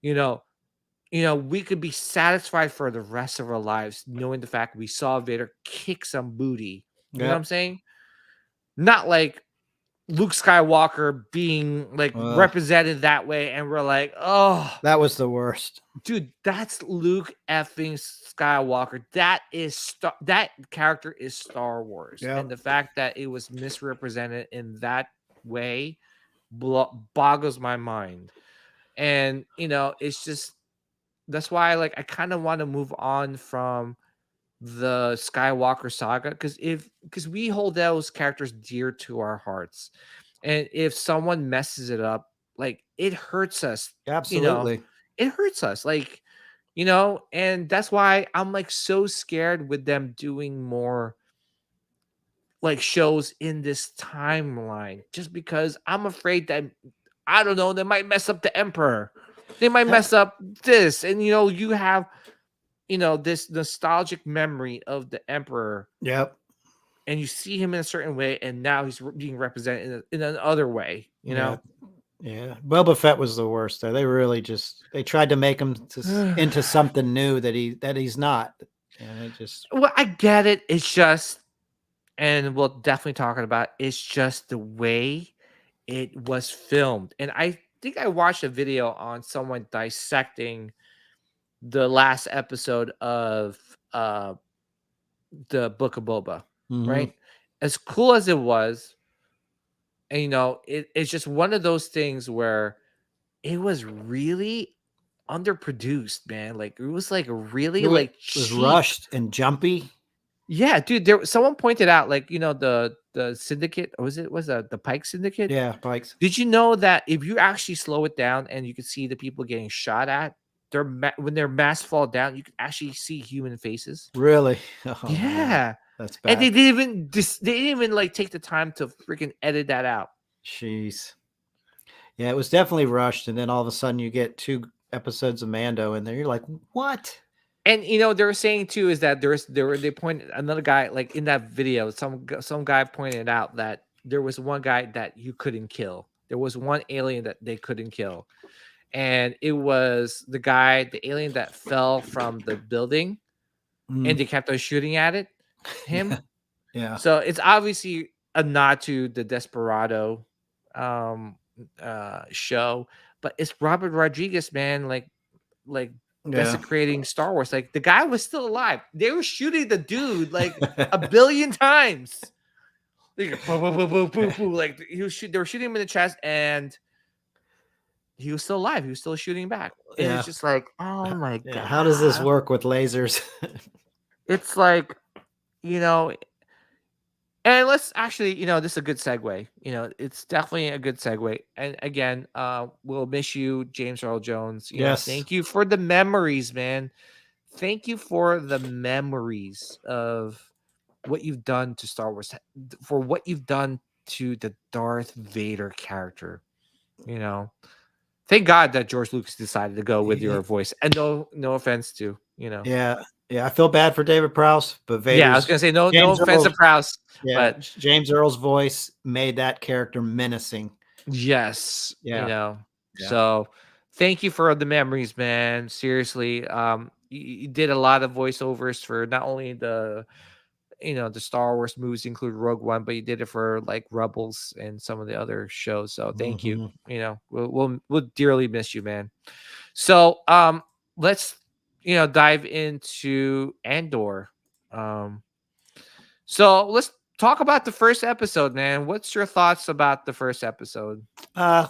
You know, we could be satisfied for the rest of our lives knowing the fact we saw Vader kick some booty. You know what I'm saying? Not like Luke Skywalker being like represented that way, and we're like, oh, that was the worst, dude. That's Luke effing Skywalker. That is that character is Star Wars, and the fact that it was misrepresented in that way boggles my mind. And you know, it's just that's why like I kind of want to move on from the Skywalker saga because we hold those characters dear to our hearts, and if someone messes it up, like it hurts us. Absolutely, you know, it hurts us, like, you know, and that's why I'm like so scared with them doing more like shows in this timeline, just because I'm afraid that I don't know, they might mess up the Emperor, they might mess up this, and you know, you have, you know, this nostalgic memory of the Emperor. Yep. And you see him in a certain way, and now he's being represented in another way, you know? Yeah. Boba Fett was the worst though. They really they tried to make him into something new that he's not. And it just, well, I get it. It's just, and we'll definitely talk about it, it's just the way it was filmed. And I think I watched a video on someone dissecting the last episode of the Book of Boba, right? As cool as it was, and you know, it's just one of those things where it was really underproduced, man. Like it was like really like was rushed and jumpy. Yeah, dude. Someone pointed out, like, you know, the syndicate, or was the Pike Syndicate? Yeah, Pikes. Did you know that if you actually slow it down and you can see the people getting shot at, when their masks fall down, you can actually see human faces. Really? Oh, yeah, man. That's bad. And they didn't even like take the time to freaking edit that out. Jeez. Yeah, it was definitely rushed, and then all of a sudden you get 2 episodes of Mando in there. You're like, what? And you know, they were saying too is that they pointed, another guy, like in that video, some guy pointed out that there was one guy that you couldn't kill. There was one alien that they couldn't kill. And it was the alien that fell from the building, and they kept on shooting at it. Him. Yeah. So it's obviously a nod to the Desperado show, but it's Robert Rodriguez, man, like desecrating Star Wars. Like the guy was still alive. They were shooting the dude like a billion times. Like, boo, boo, boo, boo, boo, boo. Like they were shooting him in the chest, and he was still alive. He was still shooting back. And it's just like, oh my god. How does this work with lasers? It's like, you know, and let's actually, you know, this is a good segue. You know, it's definitely a good segue. And again, we'll miss you, James Earl Jones. You know, thank you for the memories, man. Thank you for the memories of what you've done to Star Wars, for what you've done to the Darth Vader character. You know, thank God that George Lucas decided to go with your voice. And no offense to, you know. Yeah, I feel bad for David Prowse, but Vader's, yeah, I was gonna say no offense to Prowse. Yeah, but James Earl's voice made that character menacing. Yes, yeah. You know. Yeah. So thank you for the memories, man. Seriously, you did a lot of voiceovers for not only the, you know, the Star Wars movies, include Rogue One, but you did it for like Rebels and some of the other shows. So thank you. You know, we'll dearly miss you, man. So let's, you know, dive into Andor. So let's talk about the first episode, man. What's your thoughts about the first episode? I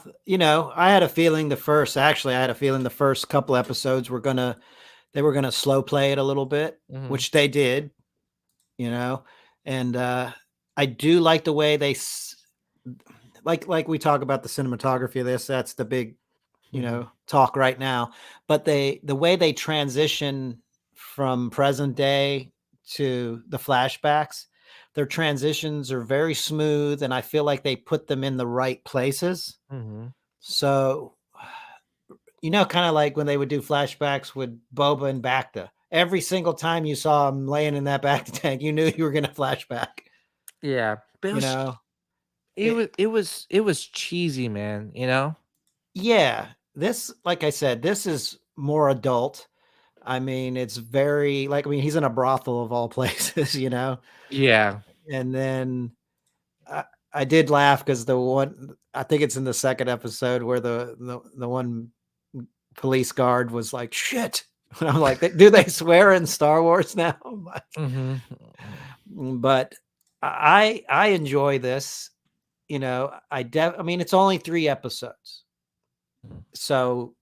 had a feeling the first couple episodes they were gonna slow play it a little bit, which they did, and I do like the way they like we talk about the cinematography of this. That's the big, talk right now. But the way they transition from present day to the flashbacks, their transitions are very smooth, and I feel like they put them in the right places. So, kind of like when they would do flashbacks with Boba and Bacta. Every single time you saw him laying in that Bacta tank, you knew you were going to flashback. Yeah, but it was cheesy, man. Yeah, this, like I said, this is more adult. I mean, it's very he's in a brothel of all places, Yeah. And then I did laugh because I think it's in the second episode where the one police guard was like, "Shit." And I'm like, do they swear in Star Wars now? But I enjoy this. I mean, it's only 3 episodes. So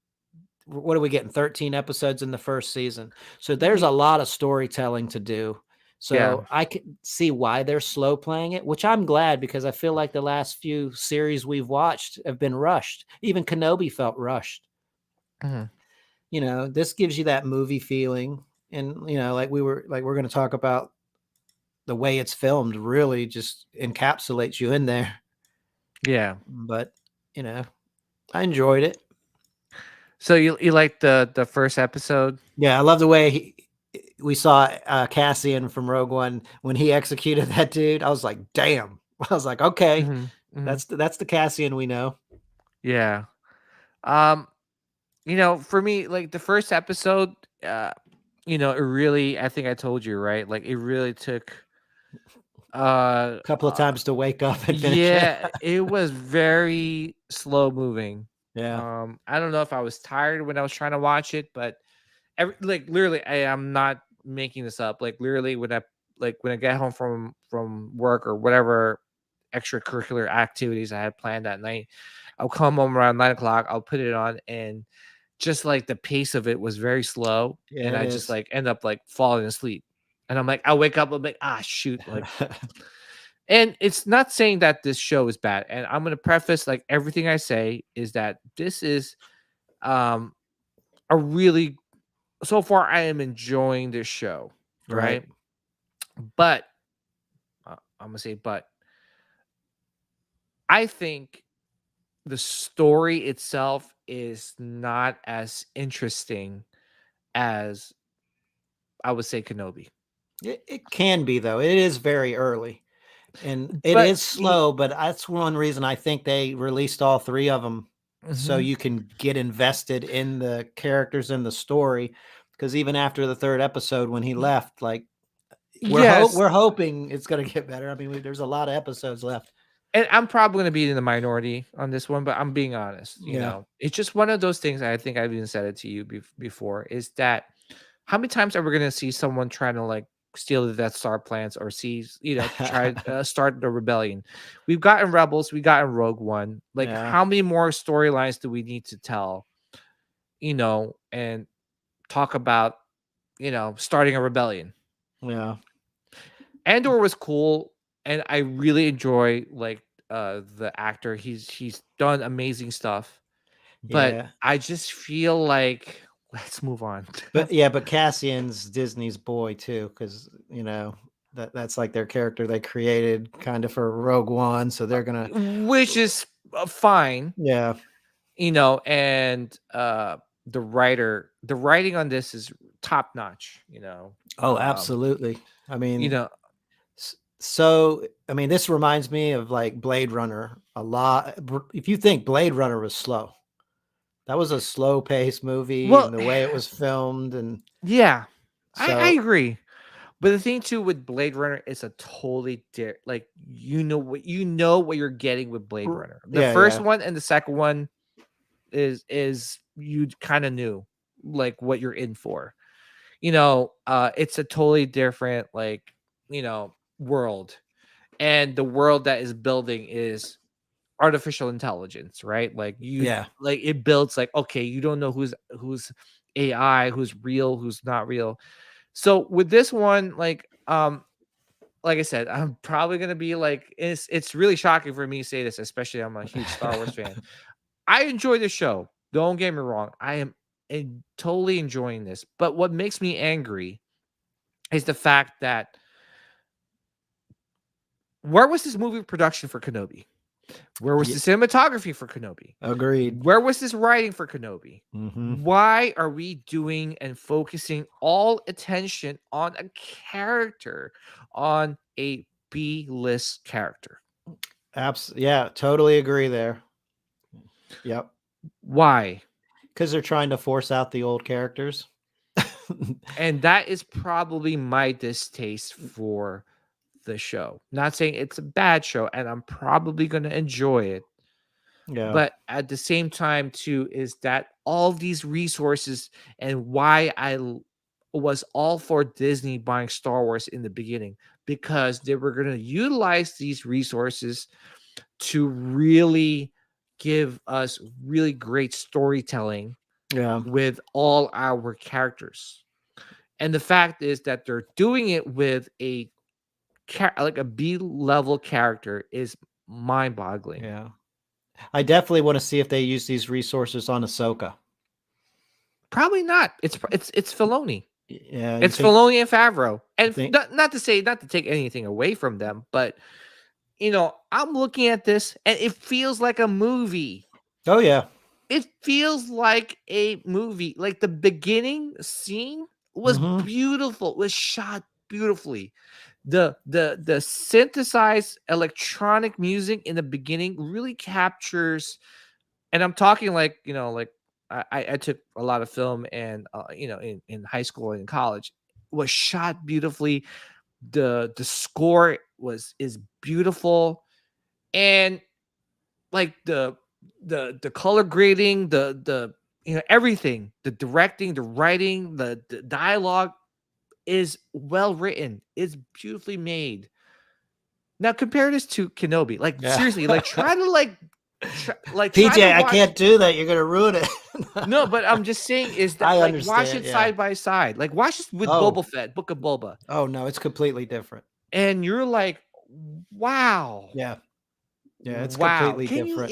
what are we getting? 13 episodes in the first season. So there's a lot of storytelling to do. So I can see why they're slow playing it, which I'm glad, because I feel like the last few series we've watched have been rushed. Even Kenobi felt rushed. This gives you that movie feeling. And, we're going to talk about the way it's filmed really just encapsulates you in there. Yeah. But, I enjoyed it. So you liked the first episode? Yeah, I love the way we saw Cassian from Rogue One when he executed that dude. I was like, damn. I was like, okay, that's the Cassian we know. Yeah. For me, like the first episode, it really, I think I told you, right? Like it really took a couple of times to wake up and finish it. It was very slow moving. Yeah. I don't know if I was tired when I was trying to watch it, but literally, I'm not making this up. Like literally, when I get home from work or whatever extracurricular activities I had planned that night, I'll come home around 9:00. I'll put it on, and just like the pace of it was very slow, and I just end up falling asleep. And I'm like, I'll wake up, I'm like, shoot, And it's not saying that this show is bad. And I'm going to preface everything I say is that this is a really, so far I am enjoying this show, right? But I'm going to say, I think the story itself is not as interesting as I would say Kenobi. It can be, though. It is very early. And it is slow, but that's one reason I think they released all 3 of them so you can get invested in the characters and the story. Because even after the 3rd episode, when he left, we're hoping it's going to get better. I mean, there's a lot of episodes left. And I'm probably going to be in the minority on this one, but I'm being honest. You know, it's just one of those things. I think I've even said it to you before. Is that how many times are we going to see someone trying to steal the Death Star plans or try start the rebellion? We've gotten Rebels, we got in Rogue One. How many more storylines do we need to tell? And talk about starting a rebellion. Yeah. Andor was cool, and I really enjoy the actor. He's done amazing stuff, but I just feel like let's move on. But Cassian's Disney's boy too, because that's their character they created kind of for Rogue One, so they're gonna, which is fine. Yeah. And the writing on this is top notch. Oh, absolutely. I mean, so I mean, this reminds me of Blade Runner a lot. If you think Blade Runner was slow, that was a slow paced movie, and the way it was filmed, and I agree. But the thing too with Blade Runner is a totally different. What you're getting with Blade Runner. The first one and the second one is you kind of knew what you're in for. It's a totally different world. and the world that is building is artificial intelligence, right? Like like it builds like, okay, you don't know who's AI, who's real, who's not real. So with this one, like I said, I'm probably gonna be like, it's really shocking for me to say this, especially I'm a huge Star Wars fan. I enjoy the show. Don't get me wrong. I am totally enjoying this. But what makes me angry is the fact that where was this movie production for Kenobi? Where was the cinematography for Kenobi? Agreed. Where was this writing for Kenobi? Mm-hmm. Why are we doing and focusing all attention on a character, on a B-list character? Yeah, totally agree there. Yep. Why? Because they're trying to force out the old characters. And that is probably my distaste for the show. Not saying it's a bad show, and I'm probably going to enjoy it. Yeah. But at the same time, too, is that all these resources and why I was all for Disney buying Star Wars in the beginning, because they were going to utilize these resources to really give us really great storytelling with all our characters. And the fact is that they're doing it with a B-level character is mind-boggling. Yeah. I definitely want to see if they use these resources on Ahsoka. Probably not. It's Filoni. Yeah, it's Filoni and Favreau. And not to take anything away from them, but I'm looking at this and it feels like a movie. Oh yeah. It feels like a movie. Like the beginning scene was beautiful. It was shot beautifully. The synthesized electronic music in the beginning really captures, and I'm talking like, I took a lot of film and in high school and in college, was shot beautifully. The score is beautiful, and like the color grading, the everything, the directing, the writing, the dialogue is well written. It's beautifully made. Now compare this to Kenobi. Like seriously, like try to PJ, I can't do that. You're gonna ruin it. No, but I'm just saying is that watch it side by side. Like watch this with Boba Fett, Book of Boba. Oh no, it's completely different. And you're like, wow. Yeah. Yeah, it's completely different.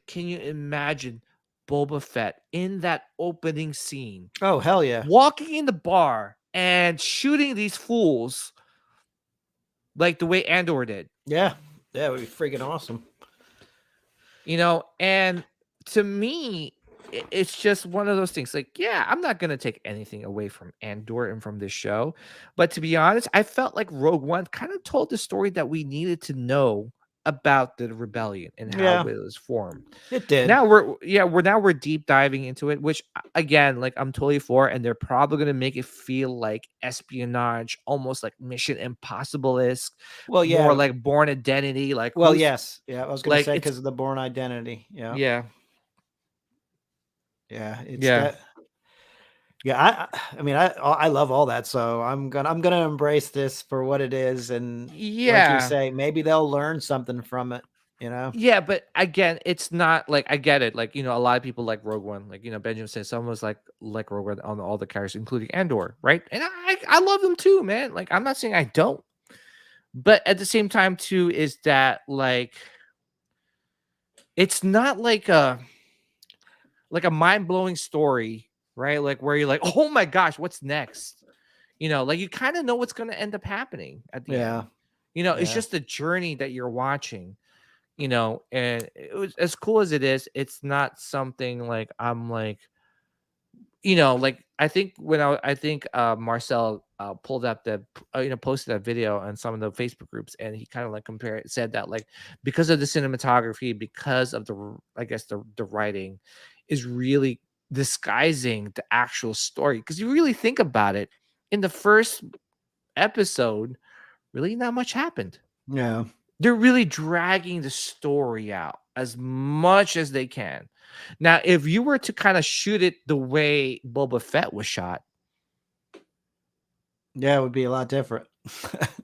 Can you imagine Boba Fett in that opening scene? Oh, hell yeah. Walking in the bar and shooting these fools like the way Andor did. Yeah. Yeah, it would be freaking awesome. And to me, it's just one of those things. Like, yeah, I'm not going to take anything away from Andor and from this show. But to be honest, I felt like Rogue One kind of told the story that we needed to know about the rebellion and how it was formed. It did. Now we're deep diving into it, which again, like I'm totally for, and they're probably gonna make it feel like espionage, almost like Mission Impossible-esque. Well, yeah, more like Born Identity. Like, yes, yeah, I was gonna say because of the Born Identity. Yeah. I mean, I love all that, so I'm gonna embrace this for what it is, and like you say, maybe they'll learn something from it. Yeah, but again, it's not like, I get it. Like, a lot of people like Rogue One. Like, Benjamin says someone was like Rogue One on all the characters, including Andor, right? And I love them too, man. Like, I'm not saying I don't, but at the same time too, is that like it's not like a mind-blowing story. Right, like where you're like, oh my gosh, what's next? Like you kind of know what's going to end up happening at the end. It's just the journey that you're watching. And it was as cool as it is. It's not something like I'm like, like I think Marcel pulled up posted that video on some of the Facebook groups, and he kind of like said that like because of the cinematography, because of the writing is really disguising the actual story. Because you really think about it, in the first episode, really not much happened. Yeah, they're really dragging the story out as much as they can. Now, if you were to kind of shoot it the way Boba Fett was shot, it would be a lot different.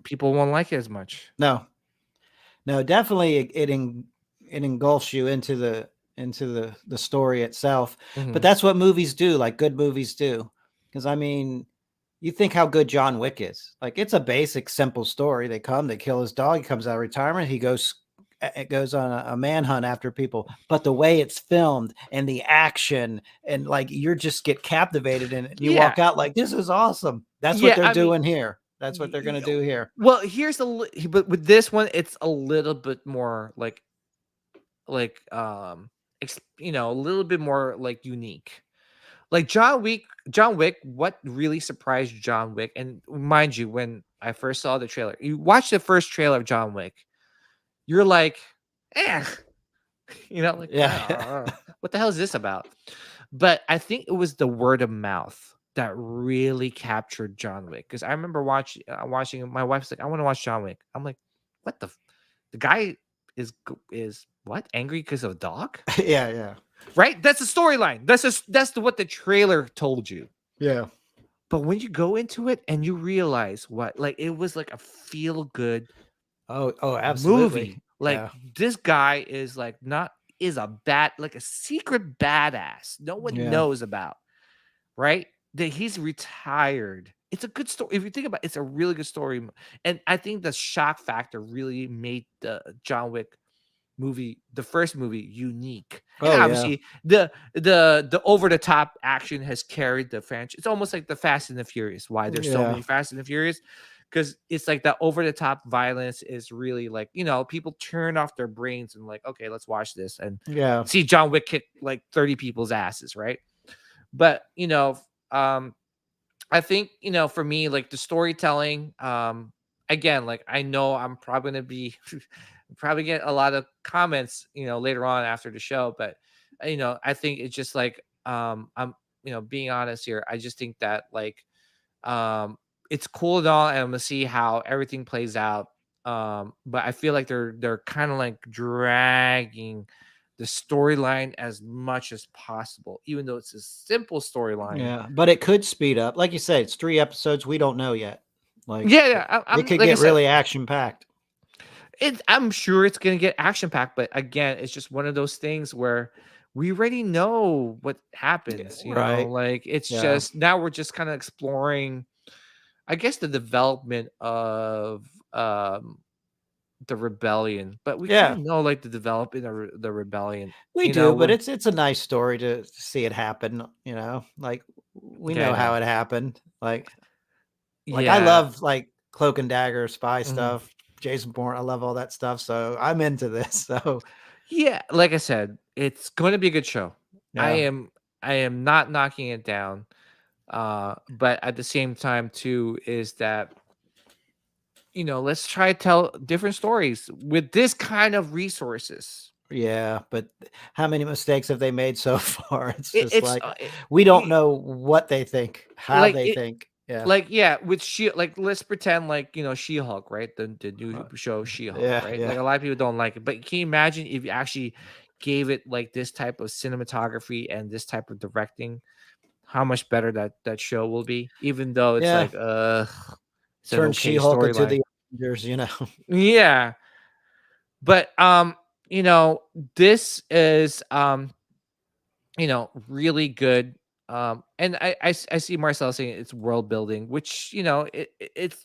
People won't like it as much. No, No, definitely it engulfs you into the story itself. But that's what movies do, like good movies do. Because I mean, you think how good John Wick is. Like it's a basic, simple story. They kill his dog, he comes out of retirement, it goes on a manhunt after people. But the way it's filmed and the action and like you just get captivated in it. And you Yeah, walk out like this is awesome. That's what yeah. they're I mean, doing here. That's what they're gonna do here. well, but with this one, it's a little bit more like a little bit more like unique. Like John Wick, what really surprised John Wick, and mind you, when I first saw the trailer, you watch the first trailer of John Wick, you're like, eh, like, Yeah. what the hell is this about? But I think it was the word of mouth that really captured John Wick. Because I remember watching. My wife's like, "I want to watch John Wick." I'm like, "What the guy is what angry because of a dog?" Yeah. Right? That's the storyline. That's what the trailer told you. Yeah. But when you go into it and you realize what, like, it was like a feel good Oh, absolutely. movie. Like Yeah. this guy is like a secret badass no one Yeah. knows about, right? That he's retired. It's a good story. If you think about it, it's a really good story. And I think the shock factor really made the John Wick movie, the first movie, unique. And Oh, yeah. obviously the over the top action has carried the franchise. It's almost like the Fast and the Furious. Why there's so Yeah. many Fast and the Furious? Because it's like that over the top violence is really like, people turn off their brains and like, okay, let's watch this and Yeah. see John Wick kick like 30 people's asses, right? But I think, for me, like the storytelling, again, like I know I'm probably gonna be probably get a lot of comments, later on after the show, but I think it's just like I'm being honest here. I just think that like it's cool and all, and I'm gonna see how everything plays out. But I feel like they're kind of like dragging the storyline as much as possible, even though it's a simple storyline. Yeah. But it could speed up. Like you said, it's 3 episodes. We don't know yet. Like Yeah. it could Like I get said, really action packed. I'm sure it's gonna get action packed, but again, it's just one of those things where we already know what happens. Right. Like it's Yeah. just now we're just kind of exploring, I guess, the development of the rebellion, but we kind Yeah. of know like the development of the rebellion. We do, but it's a nice story to see it happen, like we know how it happened. Like I love like Cloak and Dagger, spy stuff, Jason Bourne. I love all that stuff. So I'm into this. So yeah, like I said, it's going to be a good show. yeah. I am not knocking it down. But at the same time too is that let's try to tell different stories with this kind of resources. Yeah, but how many mistakes have they made so far? It's just It's like we don't know what they think, how like they think. Yeah. like with let's pretend like She-Hulk, right? The new show She-Hulk, yeah, right? yeah. Like a lot of people don't like it, but can you imagine if you actually gave it like this type of cinematography and this type of directing, how much better that show will be, even though it's Yeah. like it's an Turn okay She-Hulk into storyline. the Avengers, Yeah. But this is really good. And I see Marcel saying it's world building, which it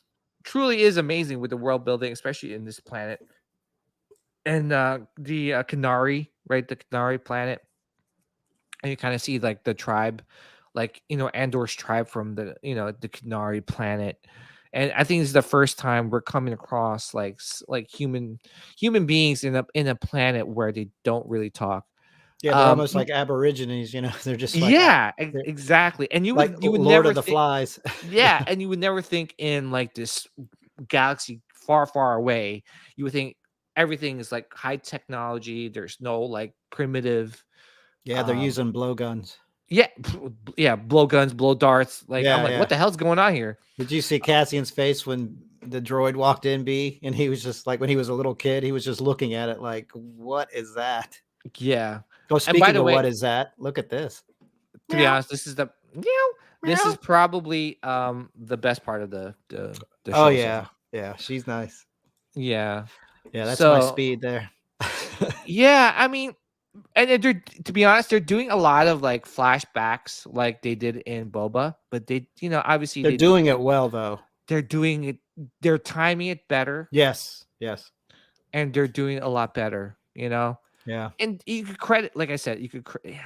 truly is amazing with the world building, especially in this planet. And the Canary, right? The Canary planet. And you kind of see like the tribe, like Andor's tribe from the Canary planet. And I think this is the first time we're coming across like human beings in a planet where they don't really talk. Yeah, they're almost like Aborigines, they're just like Yeah, they're exactly. And you like would Lord never of the think, Flies. yeah, and you would never think in like this galaxy far, far away. You would think everything is like high technology. There's no like primitive. Yeah, they're using blowguns. Yeah, blow guns, blow darts. Like I'm like, what the hell's going on here? Did you see Cassian's face when the droid walked in, B? And he was just like, when he was a little kid, he was just looking at it like, what is that? Yeah. Oh, And by speaking the of way, what is that? Look at this. to be honest, this is this is probably the best part of the show. Oh so yeah. far. Yeah, she's nice. Yeah. Yeah, that's my So speed there. yeah, I mean, and they're to be honest, they're doing a lot of like flashbacks like they did in Boba, but they, obviously They're doing it well, though. they're doing it, they're timing it better, Yes. Yes. and they're doing it a lot better, Yeah. And you could credit, like I said,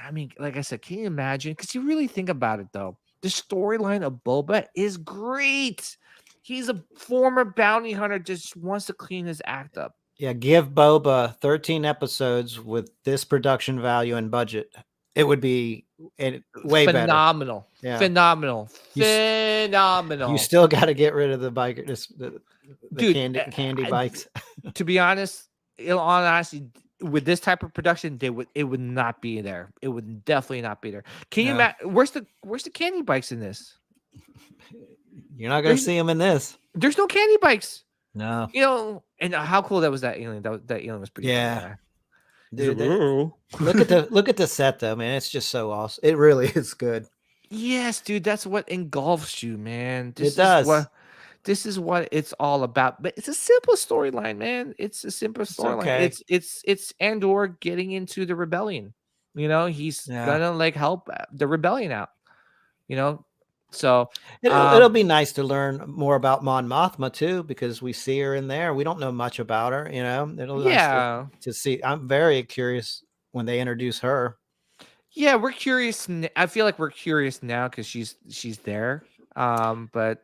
I mean, like I said, can you imagine? Because you really think about it, though, the storyline of Boba is great. He's a former bounty hunter, just wants to clean his act up. Yeah, give Boba 13 episodes with this production value and budget. It would be way better. Phenomenal. Yeah. Phenomenal. You Phenomenal. still got to get rid of the biker, the Dude, candy bikes. To be honest, honestly, with this type of production, it would not be there. It would definitely not be there. Can you imagine? Where's the candy bikes in this? You're not going to see them in this. There's no candy bikes. No. And how cool that was, that alien. That alien was pretty Yeah. cool. Dude, look at the set though, man. It's just so awesome. It really is good. Yes, dude. That's what engulfs you, man. It does. This is what it's all about. But it's a simple storyline, man. It's a simple storyline. Okay. It's Andor getting into the rebellion. He's gonna like help the rebellion out. So it'll be nice to learn more about Mon Mothma too, because we see her in there. We don't know much about her. It'll be nice to see. I'm very curious when they introduce her. Yeah, we're curious. I feel like we're curious now because she's there. But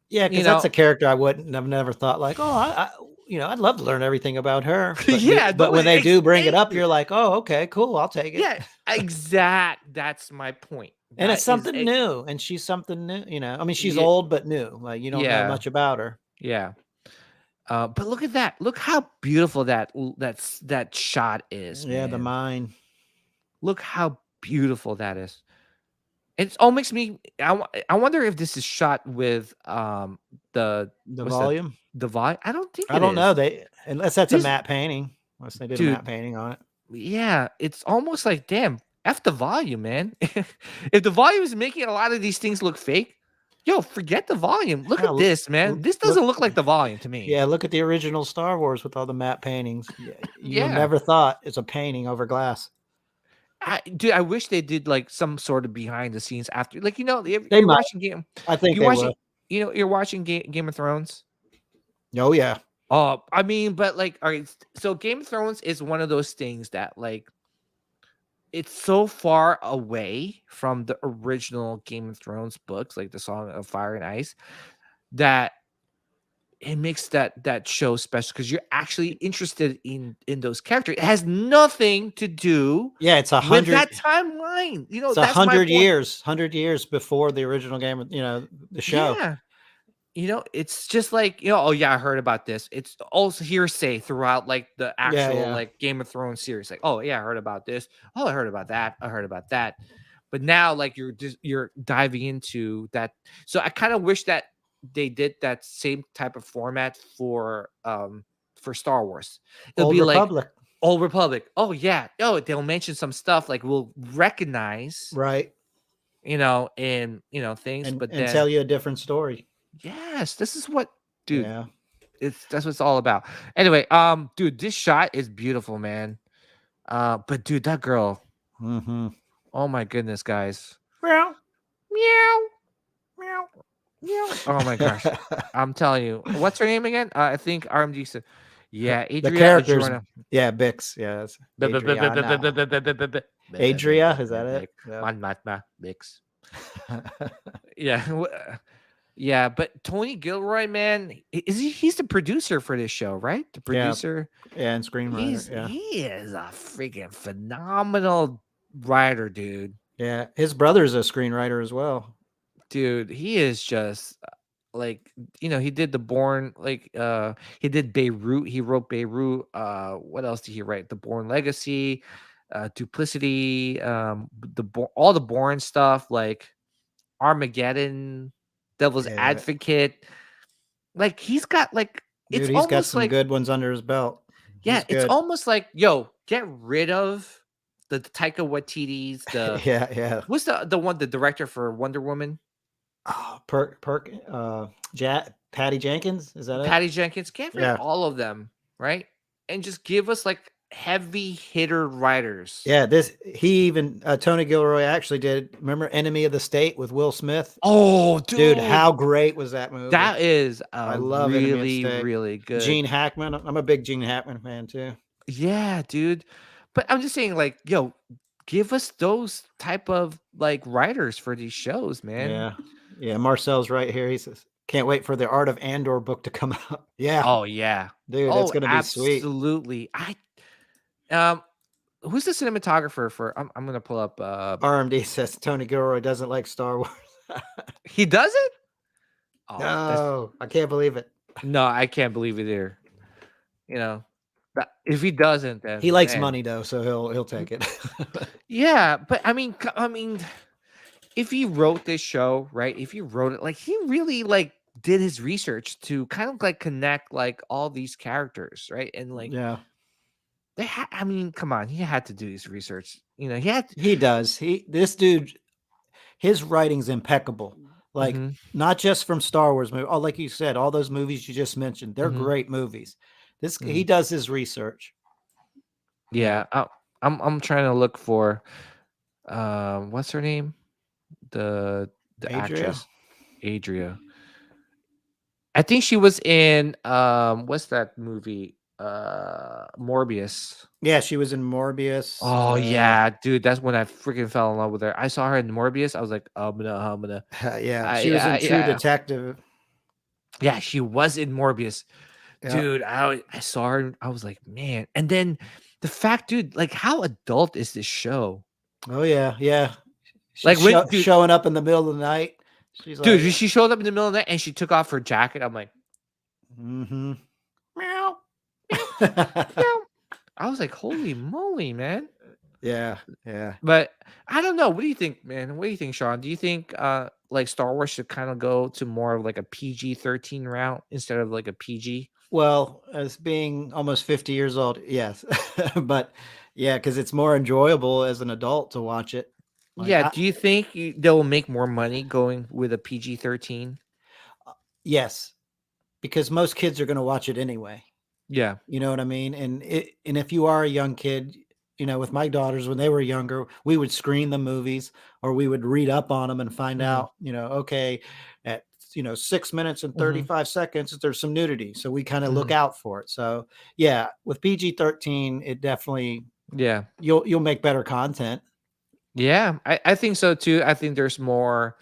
yeah, because that's a character I've never thought like, I'd love to learn everything about her. But, but when they do bring it up, you're like, oh, okay, cool, I'll take it. Yeah, that's my point. And it's something new, and she's something new. I mean, she's old but new. Like you don't know much about her. Yeah. But look at that. Look how beautiful that shot is. Yeah, man. the mine. Look how beautiful that is. It all makes me. I wonder if this is shot with the volume. The volume. I don't think. I don't know. Unless that's a matte painting. Unless they did a matte painting on it. Yeah, it's almost like damn. F the volume, man. If the volume is making a lot of these things look fake, forget the volume. Look at this, man. This doesn't look like the volume to me. Yeah, look at the original Star Wars with all the matte paintings. You never thought it's a painting over glass. I wish they did like some sort of behind the scenes after, like you're watching game. I think you're watching. You're watching Game of Thrones. Oh yeah. I mean, but like, all right. So Game of Thrones is one of those things that like. It's so far away from the original Game of Thrones books, like the Song of Fire and Ice, that it makes that show special because you're actually interested in those characters. It has nothing to do. Yeah, it's 100 with that timeline. It's 100 years, 100 years before the original game. The show. Yeah. It's just like, oh yeah, I heard about this. It's also hearsay throughout like the actual like Game of Thrones series. Like, oh yeah, I heard about this. Oh, I heard about that. I heard about that. But now like you're diving into that. So I kind of wish that they did that same type of format for Star Wars. It'll be Republic. like Old Republic. Oh yeah. Oh, they'll mention some stuff like we'll recognize. Right. And things, and then tell you a different story. Yes, this is what, dude. Yeah. That's what it's all about. Anyway, dude, this shot is beautiful, man. But dude, that girl. Mm-hmm. Oh my goodness, guys. Meow. Meow. Meow. Meow. Oh my gosh. I'm telling you. What's her name again? I think RMD said. Yeah, Adria. The characters. Yeah, Bix. Yeah. Adria, is that it? Bix. Yeah. Yeah, but Tony Gilroy, man, he's the producer for this show, right? The producer. Yeah, and screenwriter. He is a freaking phenomenal writer, dude. Yeah, his brother's a screenwriter as well. Dude, he is just like, he did The Bourne, like he did Beirut. He wrote Beirut. What else did he write? The Bourne Legacy, Duplicity, all the Bourne stuff, like Armageddon, Devil's Advocate. Like he's got like, dude, it's he's almost got some like good ones under his belt. Yeah, it's almost like, yo, get rid of the Taika Waititi's. Yeah. What's the one, the director for Wonder Woman? Patty Jenkins, is that it? Patty Jenkins, can't forget Yeah. all of them, right? And just give us like heavy hitter writers. Yeah, Tony Gilroy actually did. Remember Enemy of the State with Will Smith? Oh, Dude, how great was that movie? that is I love Enemy of the State. really good. Gene Hackman. I'm a big Gene Hackman fan too. Yeah, dude. But I'm just saying, like, yo, give us those type of like writers for these shows, man. Yeah. Yeah. Marcel's right here. He says, can't wait for the Art of Andor book to come out. Yeah. Oh yeah. Dude, that's gonna be sweet. Absolutely. Who's the cinematographer for I'm gonna pull up RMD says Tony Gilroy doesn't like Star Wars. He doesn't? Oh, no, I can't believe it. No, I can't believe it either. You know, if he doesn't, then he likes money though, so he'll take it. Yeah, but I mean, if he wrote this show, right? If he wrote it, like he really like did his research to kind of like connect like all these characters, right? And like, yeah, I mean, come on, he had to do his research. You know, he does. This dude, his writing's impeccable. Like not just from Star Wars movies. Oh, like you said, all those movies you just mentioned, they're great movies. He does his research. Yeah, I'm trying to look for what's her name? The actress Adria. I think she was in what's that movie? Morbius. Yeah, she was in Morbius. Oh yeah, dude, that's when I freaking fell in love with her. I saw her in Morbius. I was like, yeah, she was in True Detective. Yeah, she was in Morbius. Yeah. Dude, I saw her. I was like, man. And then the fact, dude, like how adult is this show? Oh yeah, yeah. She's like showing up in the middle of the night. She's dude, like, she showed up in the middle of the night and she took off her jacket. I'm like, meow. I was like, holy moly, man. Yeah, yeah. But I don't know. What do you think, man? What do you think, Sean? Do you think like Star Wars should kind of go to more of like a PG-13 route instead of like a PG? Well, as being almost 50 years old, yes. But yeah, because it's more enjoyable as an adult to watch it. Like, yeah. Do you think they'll make more money going with a PG-13? Yes, because most kids are going to watch it anyway. Yeah. You know what I mean? And if you are a young kid, you know, with my daughters, when they were younger, we would screen the movies or we would read up on them and find out, you know, okay, at, 6 minutes and 35 seconds, there's some nudity. So we kind of look out for it. So yeah, with PG-13, it definitely, you'll make better content. Yeah, I think so too. I think there's more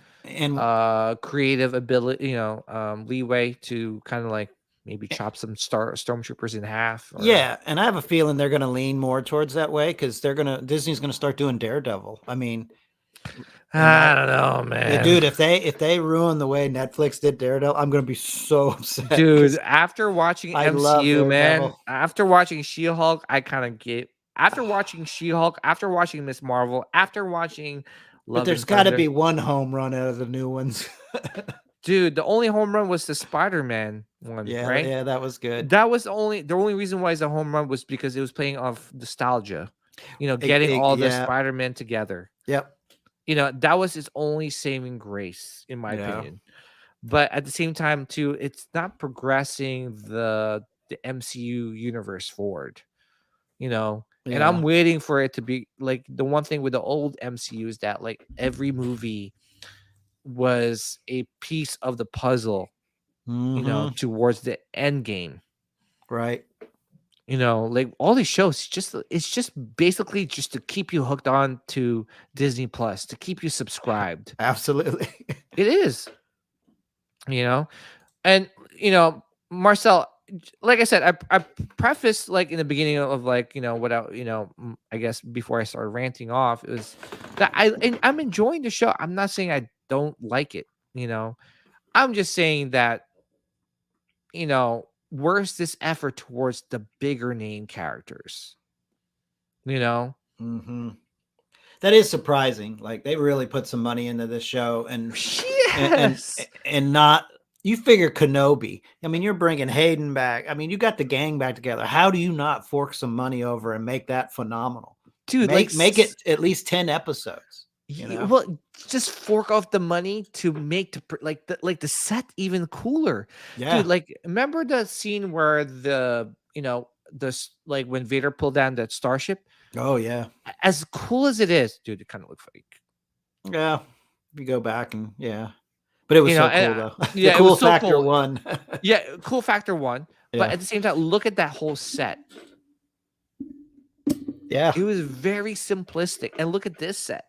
creative ability, leeway to kind of like maybe chop some stormtroopers in half. Yeah, and I have a feeling they're going to lean more towards that way because Disney's going to start doing Daredevil. I mean, I don't know, man. Dude, if they ruin the way Netflix did Daredevil, I'm going to be so upset. Dude, after watching MCU, man, after watching She-Hulk, I kind of get. After watching She-Hulk, after watching Miss Marvel, after watching But there's got to be one home run out of the new ones. Dude, the only home run was the Spider-Man one, right? Yeah, that was good. That was the only reason why it's a home run was because it was playing off nostalgia. Getting all the Spider-Man together. Yep. That was his only saving grace, in my opinion. But at the same time, too, it's not progressing the MCU universe forward. And I'm waiting for it to be like the one thing with the old MCU is that like every movie was a piece of the puzzle, towards the end game. Right. Like all these shows, it's just basically just to keep you hooked on to Disney Plus, to keep you subscribed. Absolutely. It is. And Marcel, like I said, I prefaced like in the beginning of like, without, I guess before I started ranting off, it was that I'm enjoying the show. I'm not saying I don't like it, I'm just saying that, where's this effort towards the bigger name characters? That is surprising. Like they really put some money into this show and not, you figure Kenobi. I mean, you're bringing Hayden back. I mean, you got the gang back together. How do you not fork some money over and make that phenomenal? Dude, make it at least 10 episodes. Well, just fork off the money to make the set even cooler. Yeah. Dude, like remember the scene where like when Vader pulled down that starship? Oh yeah. As cool as it is, dude, it kind of looks fake. Yeah. If you go back and but it was so cool though. Yeah, the it cool was so factor cool. won. Yeah, cool factor one. But Yeah. at the same time, look at that whole set. Yeah. It was very simplistic. And look at this set.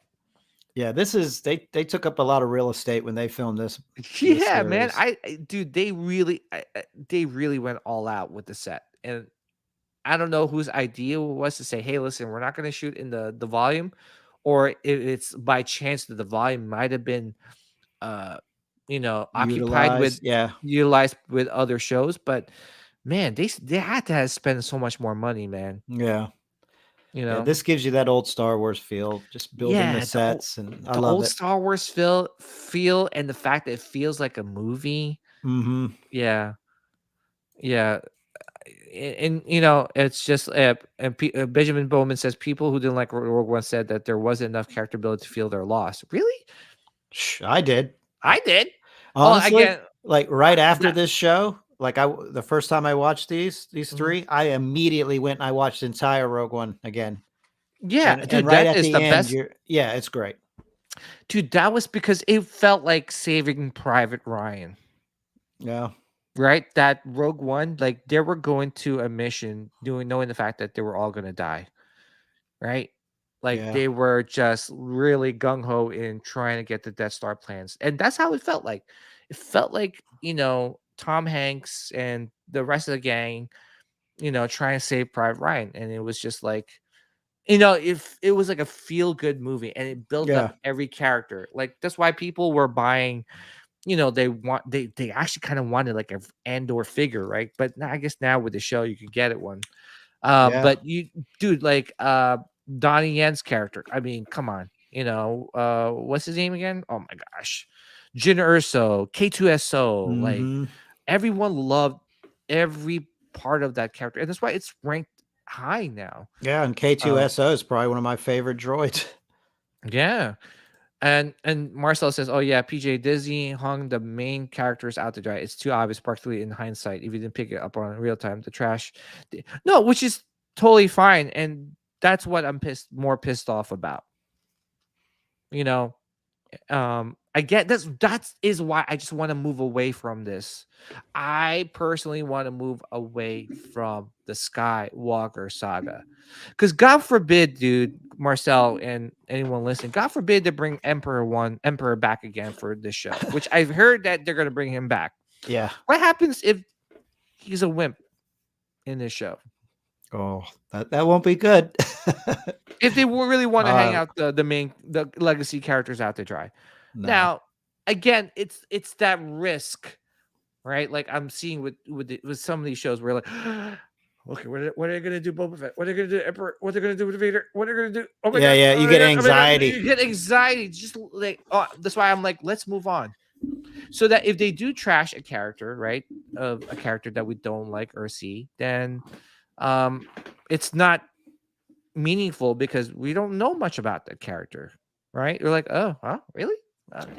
Yeah, this is they took up a lot of real estate when they filmed this. Yeah, man. series. Dude, they really went all out with the set. And I don't know whose idea it was to say, hey, listen, we're not going to shoot in the volume, or if it's by chance that the volume might have been occupied utilized with other shows. But man, they had to spend so much more money, man. Yeah. Yeah, this gives you that old Star Wars feel, just building the sets, and I love old it. Star Wars feel, and the fact that it feels like a movie. Mm-hmm. Yeah, and it's just Benjamin Bowman says people who didn't like Rogue One said that there wasn't enough characterability to feel their loss. Really? I did. Honestly, again, like right after this show. Like the first time I watched these three, I immediately went and I watched the entire Rogue One again. Yeah, and dude, right that at is the the end, best. It's great. Dude, that was because it felt like Saving Private Ryan. Yeah. Right? That Rogue One, like they were going to a mission knowing the fact that they were all going to die. Right? Like they were just really gung-ho in trying to get the Death Star plans. And that's how it felt like. It felt like, Tom Hanks and the rest of the gang, trying to save Private Ryan. And it was just like, if it was like a feel-good movie and it built up every character. Like that's why people were buying, they actually kind of wanted like an Andor figure, right? But I guess now with the show you can get it one. But like Donnie Yen's character. I mean, come on. What's his name again? Oh my gosh. Jyn Erso, K2SO, like everyone loved every part of that character, and that's why it's ranked high now. Yeah, and K2SO is probably one of my favorite droids. Yeah, and Marcel says, "Oh yeah, PJ Disney hung the main characters out to dry. It's too obvious, particularly in hindsight. If you didn't pick it up on real time, the trash. No, which is totally fine, and that's what I'm more pissed off about. I get this. That is why I just want to move away from this. I personally want to move away from the Skywalker saga. Because God forbid, dude, Marcel and anyone listening, God forbid to bring Emperor back again for this show, which I've heard that they're going to bring him back. Yeah. What happens if he's a wimp in this show? Oh, that won't be good. If they really want to hang out the legacy characters out to dry. No. Now, again, it's that risk, right? Like I'm seeing with some of these shows where like, okay, what are they gonna do, Boba Fett? What are they gonna do, Emperor? What are they gonna do with Vader? What are they gonna do? Oh my God. You get anxiety. You get anxiety. Just like that's why I'm like, let's move on. So that if they do trash a character, right, of a character that we don't like or see, then it's not meaningful because we don't know much about that character, right? You're like, oh, huh, really? Like,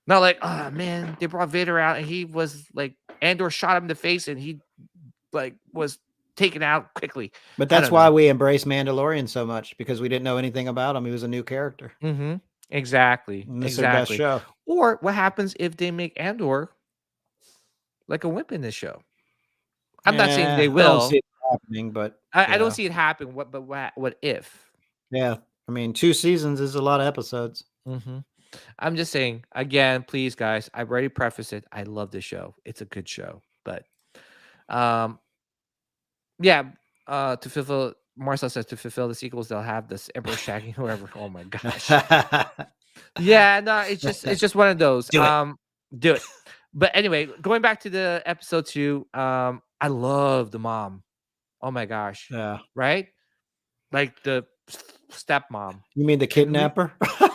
not like, oh man, they brought Vader out and he was like, Andor shot him in the face and he like was taken out quickly. But that's why we embrace Mandalorian so much, because we didn't know anything about him. He was a new character. Mm-hmm. Exactly. And this is their best show. Or what happens if they make Andor like a wimp in this show? I'm not saying they will. I don't see it happening, but I don't see it happen. What if? Yeah. I mean, 2 seasons is a lot of episodes. Mm-hmm. I'm just saying, again, please, guys, I've already prefaced it. I love this show. It's a good show. But, to fulfill, Marcel says, to fulfill the sequels, they'll have this Emperor shagging whoever. Oh, my gosh. Yeah, no, it's just one of those. Do it. But anyway, going back to the episode 2, I love the mom. Oh, my gosh. Yeah. Right? Like the stepmom. You mean the kidnapper?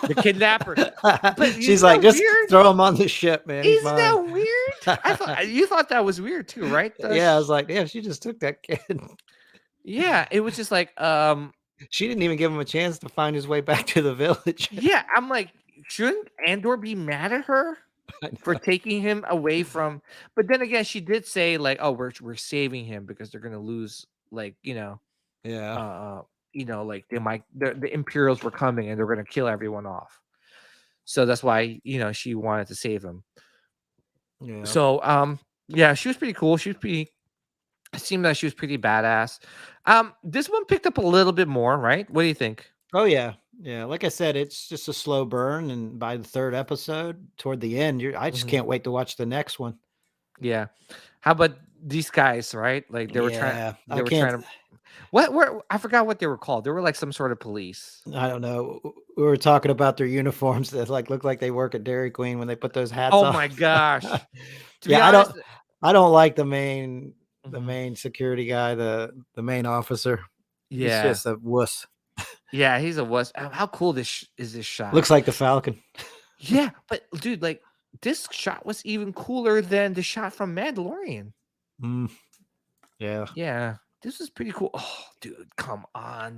The kidnapper. But she's like, just throw him on the ship, man. Isn't that weird? I thought you thought that was weird too, right? Yeah, I was like, yeah, she just took that kid. Yeah, it was just like, She didn't even give him a chance to find his way back to the village. Yeah, I'm like, shouldn't Andor be mad at her for taking him away from? But then again, she did say like, "Oh, we're saving him because they're gonna lose." Like, Yeah. like the Imperials were coming and they're gonna kill everyone off. So that's why she wanted to save him. Yeah. So yeah, she was pretty cool. It seemed like she was pretty badass. This one picked up a little bit more, right? What do you think? Oh yeah. Yeah. Like I said, it's just a slow burn, and by the third episode, toward the end, I just Mhm. can't wait to watch the next one. Yeah. How about these guys, right? Like they were trying Yeah. they were trying to I forgot what they were called. They were like some sort of police. I don't know. We were talking about their uniforms that look like they work at Dairy Queen when they put those hats Oh on. my gosh. To be Yeah, honest, I don't like the main Mhm. security guy, the main officer. He's Yeah. just a wuss. Yeah, he's a wuss. How cool is this shot? Looks like the Falcon. Yeah, but dude, like this shot was even cooler than the shot from Mandalorian. Mm, yeah. Yeah, this was pretty cool. Oh, dude, come on.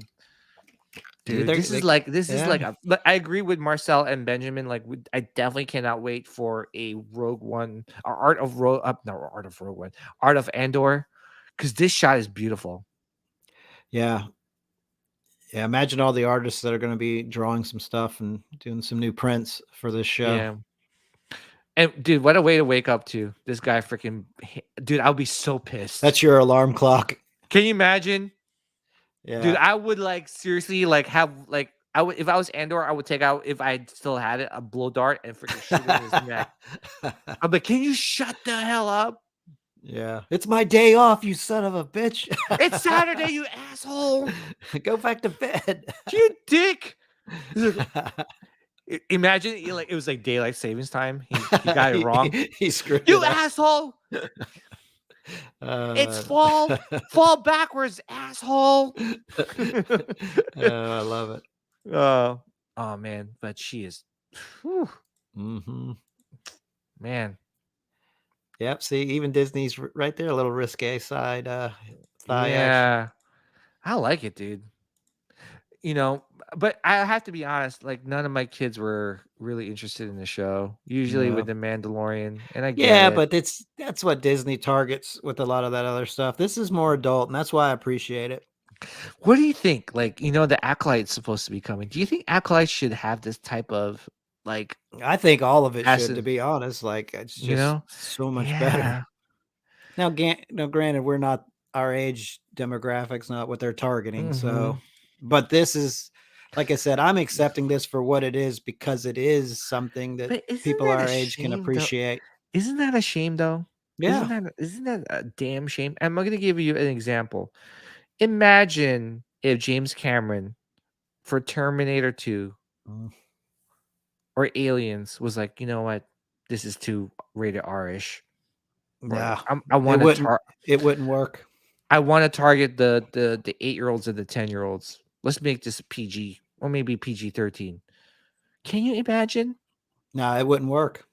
Dude, Dude, this is like yeah. I agree with Marcel and Benjamin. Like, I definitely cannot wait for a Rogue One or Art of Rogue, no, Art of Rogue One, Art of Andor, because this shot is beautiful. Yeah. Yeah. Imagine all the artists that are going to be drawing some stuff and doing some new prints for this show. Yeah, and dude, what a way to wake up to this guy! Freaking dude, I'll be so pissed. That's your alarm clock. Can you imagine? Yeah. Dude, I would like seriously like have like I would if I was Andor, I would take out if I still had it a blow dart and freaking shoot it in his neck. I'm like, can you shut the hell up? Yeah. It's my day off, you son of a bitch. It's Saturday, you asshole. Go back to bed. You dick. Imagine like it was like daylight savings time. He got it wrong. He screwed You it up. asshole. It's fall backwards, asshole. I love it. Oh man, but she is whew, Mm-hmm. man. Yep. See, even Disney's right there, a little risque side thigh action. Yeah. I like it, dude. But I have to be honest, like none of my kids were really interested in the show. Usually with No. the Mandalorian, and I Yeah, get it. but that's what Disney targets with a lot of that other stuff. This is more adult, and that's why I appreciate it. What do you think? Like, the Acolyte's supposed to be coming. Do you think Acolyte should have this type of like I think all of it should, to acid? be honest. Like it's You just know? so much better. Yeah. Now, granted, we're not our age demographics, not what they're targeting. So, but this is, like I said, I'm accepting this for what it is because it is something that But isn't people that a our age can shame, though? appreciate. Isn't that a shame, though? Yeah. Isn't that a damn shame? I'm going to give you an example. Imagine if James Cameron for Terminator 2 Mm. or Aliens was like, you know what? This is too rated R-ish. Yeah. I want to it wouldn't work. I want to target the 8-year-olds and the 10-year-olds. Let's make this PG or maybe PG-13. Can you imagine? No, it wouldn't work.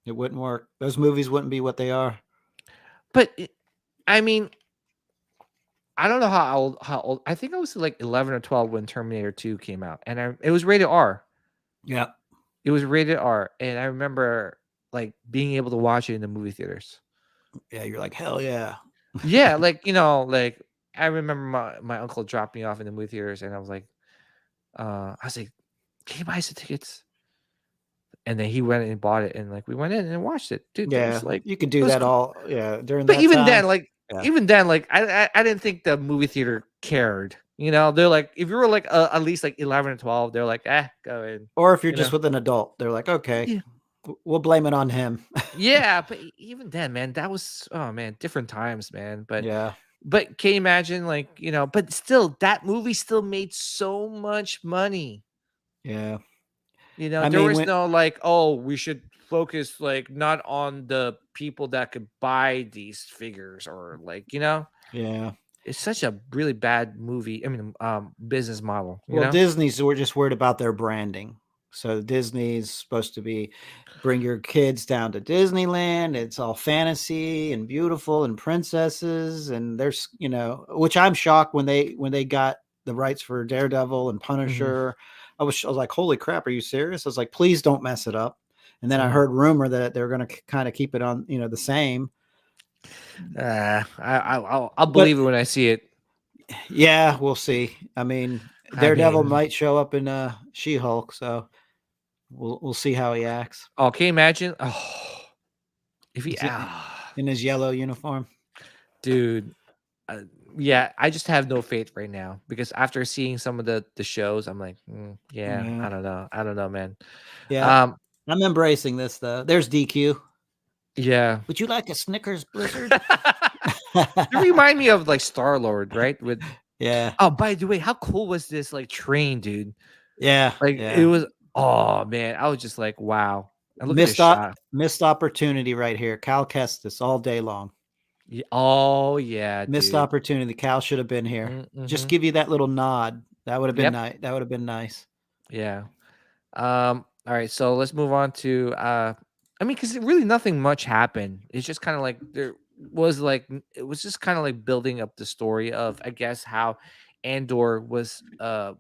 It wouldn't work. Those movies wouldn't be what they are. But I mean, I don't know how old. I think I was like 11 or 12 when Terminator 2 came out, and it was rated R. Yeah. It was rated R, and I remember like being able to watch it in the movie theaters. Yeah, you're like, hell yeah. Yeah, like I remember my uncle dropped me off in the movie theaters, and I was like, can you buy us the tickets? And then he went and bought it, and like we went in and watched it, dude. Yeah, Was, like, you could do that all. Yeah, during but that even time. then, like Yeah. even then, like I didn't think the movie theater cared. They're like, if you were like at least like 11 or 12, they're like, go in. Or if you're just with an adult, they're like, okay, Yeah. we'll blame it on him. Yeah, but even then, man, that was different times, man. But yeah, but can you imagine, like, but still, that movie still made so much money. yeah. There was no like, oh, we should focus like not on the people that could buy these figures or like, Yeah. It's such a really bad movie. I mean, business model. Well, Disney's we're just worried about their branding. So Disney's supposed to bring your kids down to Disneyland. It's all fantasy and beautiful and princesses, and there's which I'm shocked when they got the rights for Daredevil and Punisher. I was like, holy crap, are you serious? I was like, please don't mess it up. And then I heard rumor that they're going to kind of keep it on, the same. I'll believe it when I see it. Yeah, we'll see. I mean, Daredevil might show up in She-Hulk, so we'll see how he acts. Oh, can you imagine? Oh, if he in his yellow uniform, dude. Yeah, I just have no faith right now because after seeing some of the shows, I'm like, I don't know, man. Yeah, I'm embracing this though. There's DQ. Yeah. Would you like a Snickers Blizzard? You remind me of like Star-Lord, right? Yeah. Oh, by the way, how cool was this like train, dude? Yeah. Like it was. Oh man, I was just like, wow. And look missed opportunity right here. Cal Kestis all day long. Oh yeah, missed opportunity. Cal should have been here. Just give you that little nod. That would have been nice. That would have been nice. Yeah. All right, so let's move on to I mean, because really nothing much happened. It's just kind of like it was just kind of like building up the story of, I guess, how Andor was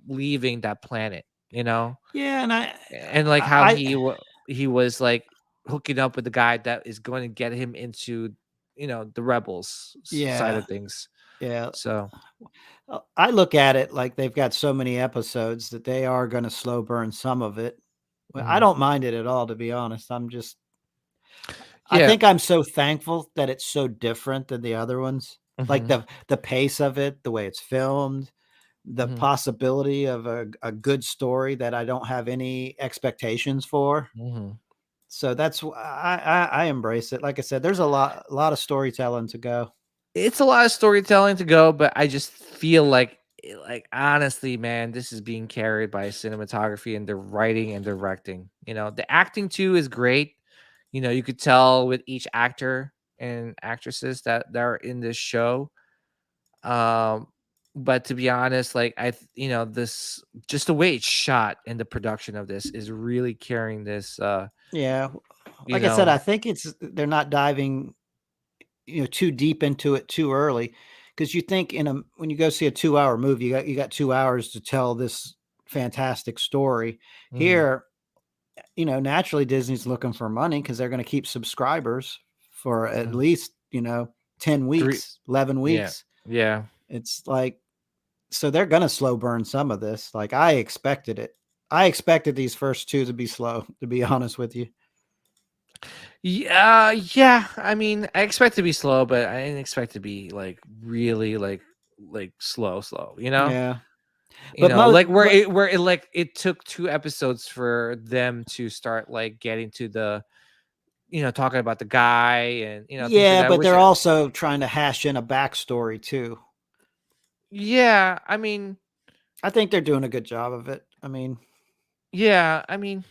leaving that planet, Yeah, and like how he was like hooking up with the guy that is going to get him into the rebels side of things. Yeah. So I look at it like they've got so many episodes that they are going to slow burn some of it. Well, I don't mind it at all, to be honest. I think I'm so thankful that it's so different than the other ones. Like the pace of it, the way it's filmed, the possibility of a good story that I don't have any expectations for. So that's I embrace it. Like I said, there's a lot of storytelling to go. It's a lot of storytelling to go, but I just feel like honestly, man, this is being carried by cinematography and the writing and directing. The acting too is great. You could tell with each actor and actresses that are in this show. But to be honest, like this, just the way it's shot and the production of this is really carrying this. Yeah, like I said, I think they're not diving, too deep into it too early, because you think when you go see a 2-hour movie, you got 2 hours to tell this fantastic story. Here, naturally Disney's looking for money because they're going to keep subscribers for at least 10 weeks, 11 weeks. Yeah. It's like, so they're going to slow burn some of this. Like I expected it. I expected these first two to be slow, to be honest with you. Yeah. I mean, I expect to be slow, but I didn't expect to be like really like slow, Yeah. It took 2 episodes for them to start like getting to the talking about the guy and yeah, but they're also trying to hash in a backstory too. Yeah, I mean, I think they're doing a good job of it. I mean, yeah, I mean,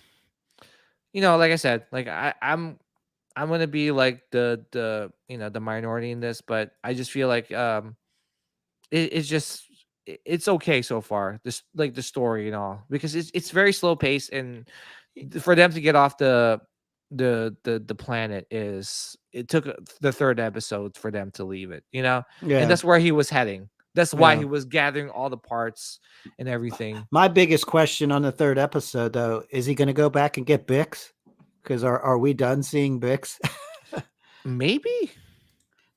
like I said, like I'm gonna be like the minority in this, but I just feel like it's okay so far. This like the story and all, because it's very slow paced, and for them to get off the planet it took the 3rd episode for them to leave it, and that's where he was heading. That's why he was gathering all the parts and everything. My biggest question on the 3rd episode, though, is he going to go back and get Bix? Because are we done seeing Bix? Maybe.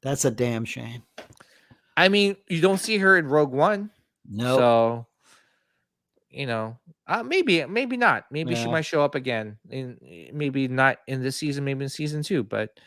That's a damn shame. I mean, you don't see her in Rogue One. No. So, maybe not. Maybe she might show up again. Maybe not in this season, maybe in season 2. But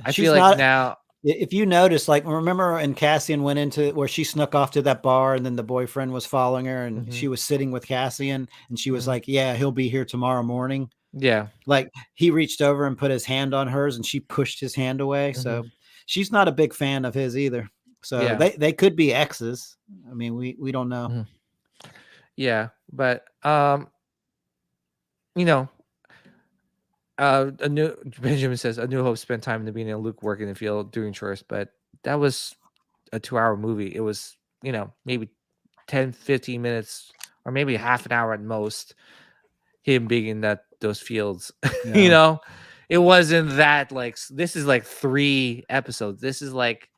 I feel like now... If you notice, like, remember when Cassian went into where she snuck off to that bar and then the boyfriend was following her and she was sitting with Cassian and she was like, yeah, he'll be here tomorrow morning. Yeah. Like he reached over and put his hand on hers and she pushed his hand away. So she's not a big fan of his either. So they could be exes. I mean, we don't know. Yeah. But, Benjamin says A New Hope spent time in the beginning of Luke working in the field doing chores, but that was a 2-hour movie. It was, maybe 10, 15 minutes or maybe half an hour at most, him being in those fields. It wasn't that like, this is like 3 episodes. This is like,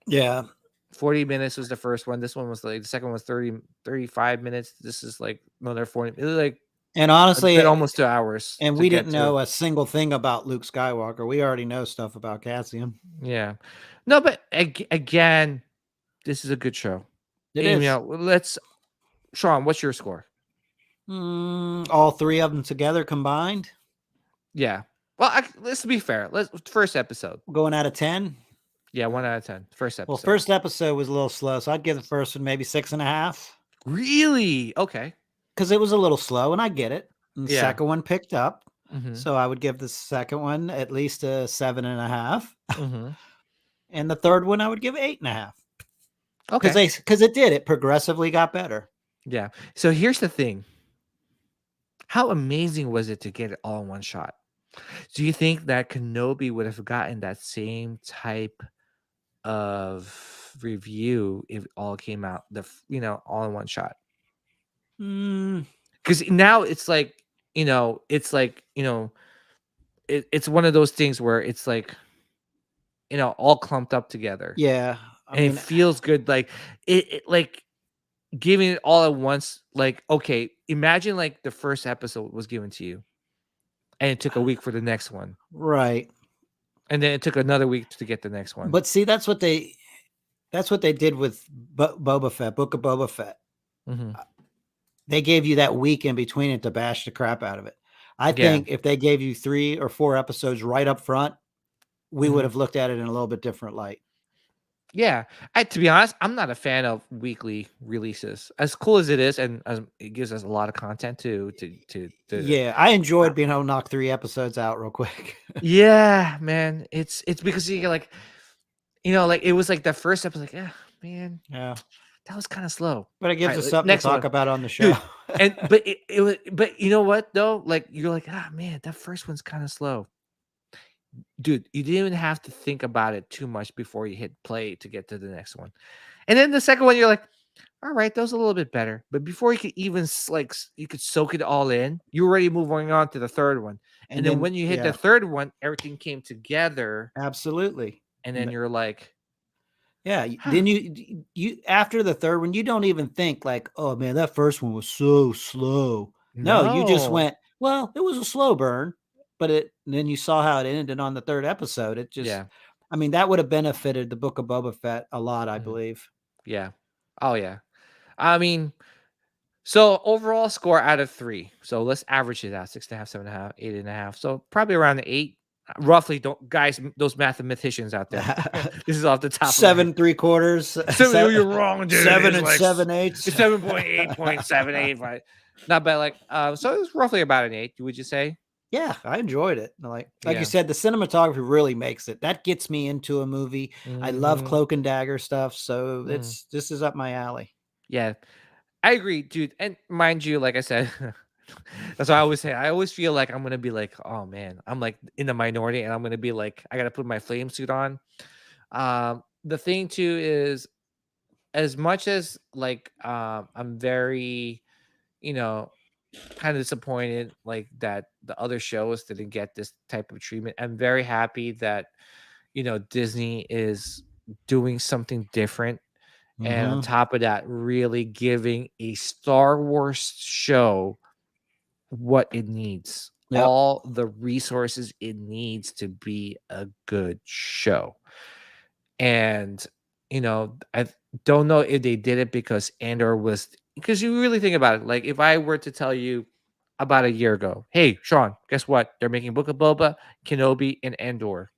yeah. 40 minutes was the first one. This one was like the second one was 35 minutes. This is like another 40. It was like And it's been honestly, almost 2 hours and to we get didn't to. know a single thing about Luke Skywalker. We already know stuff about Cassian. Yeah. No, but again, this is a good show. It And, is. Sean, what's your score? All three of them together combined? Yeah. Well, let's be fair. First episode. Going out of 10? Yeah, 1 out of 10. First episode. Well, first episode was a little slow, so I'd give the first one maybe 6.5. Really? Okay. Because it was a little slow, and I get it. And the Yeah. second one picked up. Mm-hmm. So I would give the second one at least a 7.5. Mm-hmm. And the third one I would give 8.5. Okay. Because it did. It progressively got better. Yeah. So here's the thing. How amazing was it to get it all in one shot? Do you think that Kenobi would have gotten that same type of review if it all came out all in one shot? Because now it's like it's one of those things where it's like all clumped up together. Yeah, it feels good. Like it like giving it all at once. Like, okay, imagine like the first episode was given to you, and it took a week for the next one, right? And then it took another week to get the next one. But see, that's what they did with Boba Fett, Book of Boba Fett. Mm-hmm. They gave you that week in between it to bash the crap out of it. I think if they gave you 3 or 4 episodes right up front, we would have looked at it in a little bit different light. Yeah. To be honest, I'm not a fan of weekly releases. As cool as it is, and as it gives us a lot of content to yeah, I enjoyed being able to knock 3 episodes out real quick. Yeah, man. It's because you get like, like it was like the first episode, like, yeah, man. Yeah. That was kind of slow. But it gives us something to talk about on the show. Dude, but it was, but you know what though? Like you're like, man, that first one's kind of slow. Dude, you didn't even have to think about it too much before you hit play to get to the next one. And then the second one, you're like, all right, that was a little bit better. But before you could even you could soak it all in, you already moving on to the third one. And then when you hit the third one, everything came together. Absolutely. And then you're like, yeah. Then you after the third one, you don't even think like, oh man, that first one was so slow. No, you just went, well, it was a slow burn, but then you saw how it ended on the third episode. It just, I mean, that would have benefited the Book of Boba Fett a lot, I believe. Yeah. Oh yeah. I mean, so overall score out of 3. So let's average it out: 6.5, 7.5, 8.5. So probably around 8. Roughly, don't guys, those mathematicians out there. This is off the top. 7 3/4. 7, you're wrong, dude. 7 and 7/8. 7.8.78. Not bad. Like, so it was roughly about an 8. Would you say? Yeah, I enjoyed it. Like you said, the cinematography really makes it. That gets me into a movie. I love Cloak and Dagger stuff, so this is up my alley. Yeah, I agree, dude. And mind you, like I said, that's what I always say. I always feel like I'm gonna be like, oh man, I'm like in the minority, and I'm gonna be like, I gotta put my flame suit on. The thing too is, as much as like I'm very, kind of disappointed like that the other shows didn't get this type of treatment. I'm very happy that Disney is doing something different. And on top of that, really giving a Star Wars show what it needs. Yep. All the resources it needs to be a good show. And, I don't know if they did it because Andor was, because you really think about it. Like if I were to tell you about a year ago, hey, Sean, guess what? They're making Book of Boba, Kenobi, and Andor.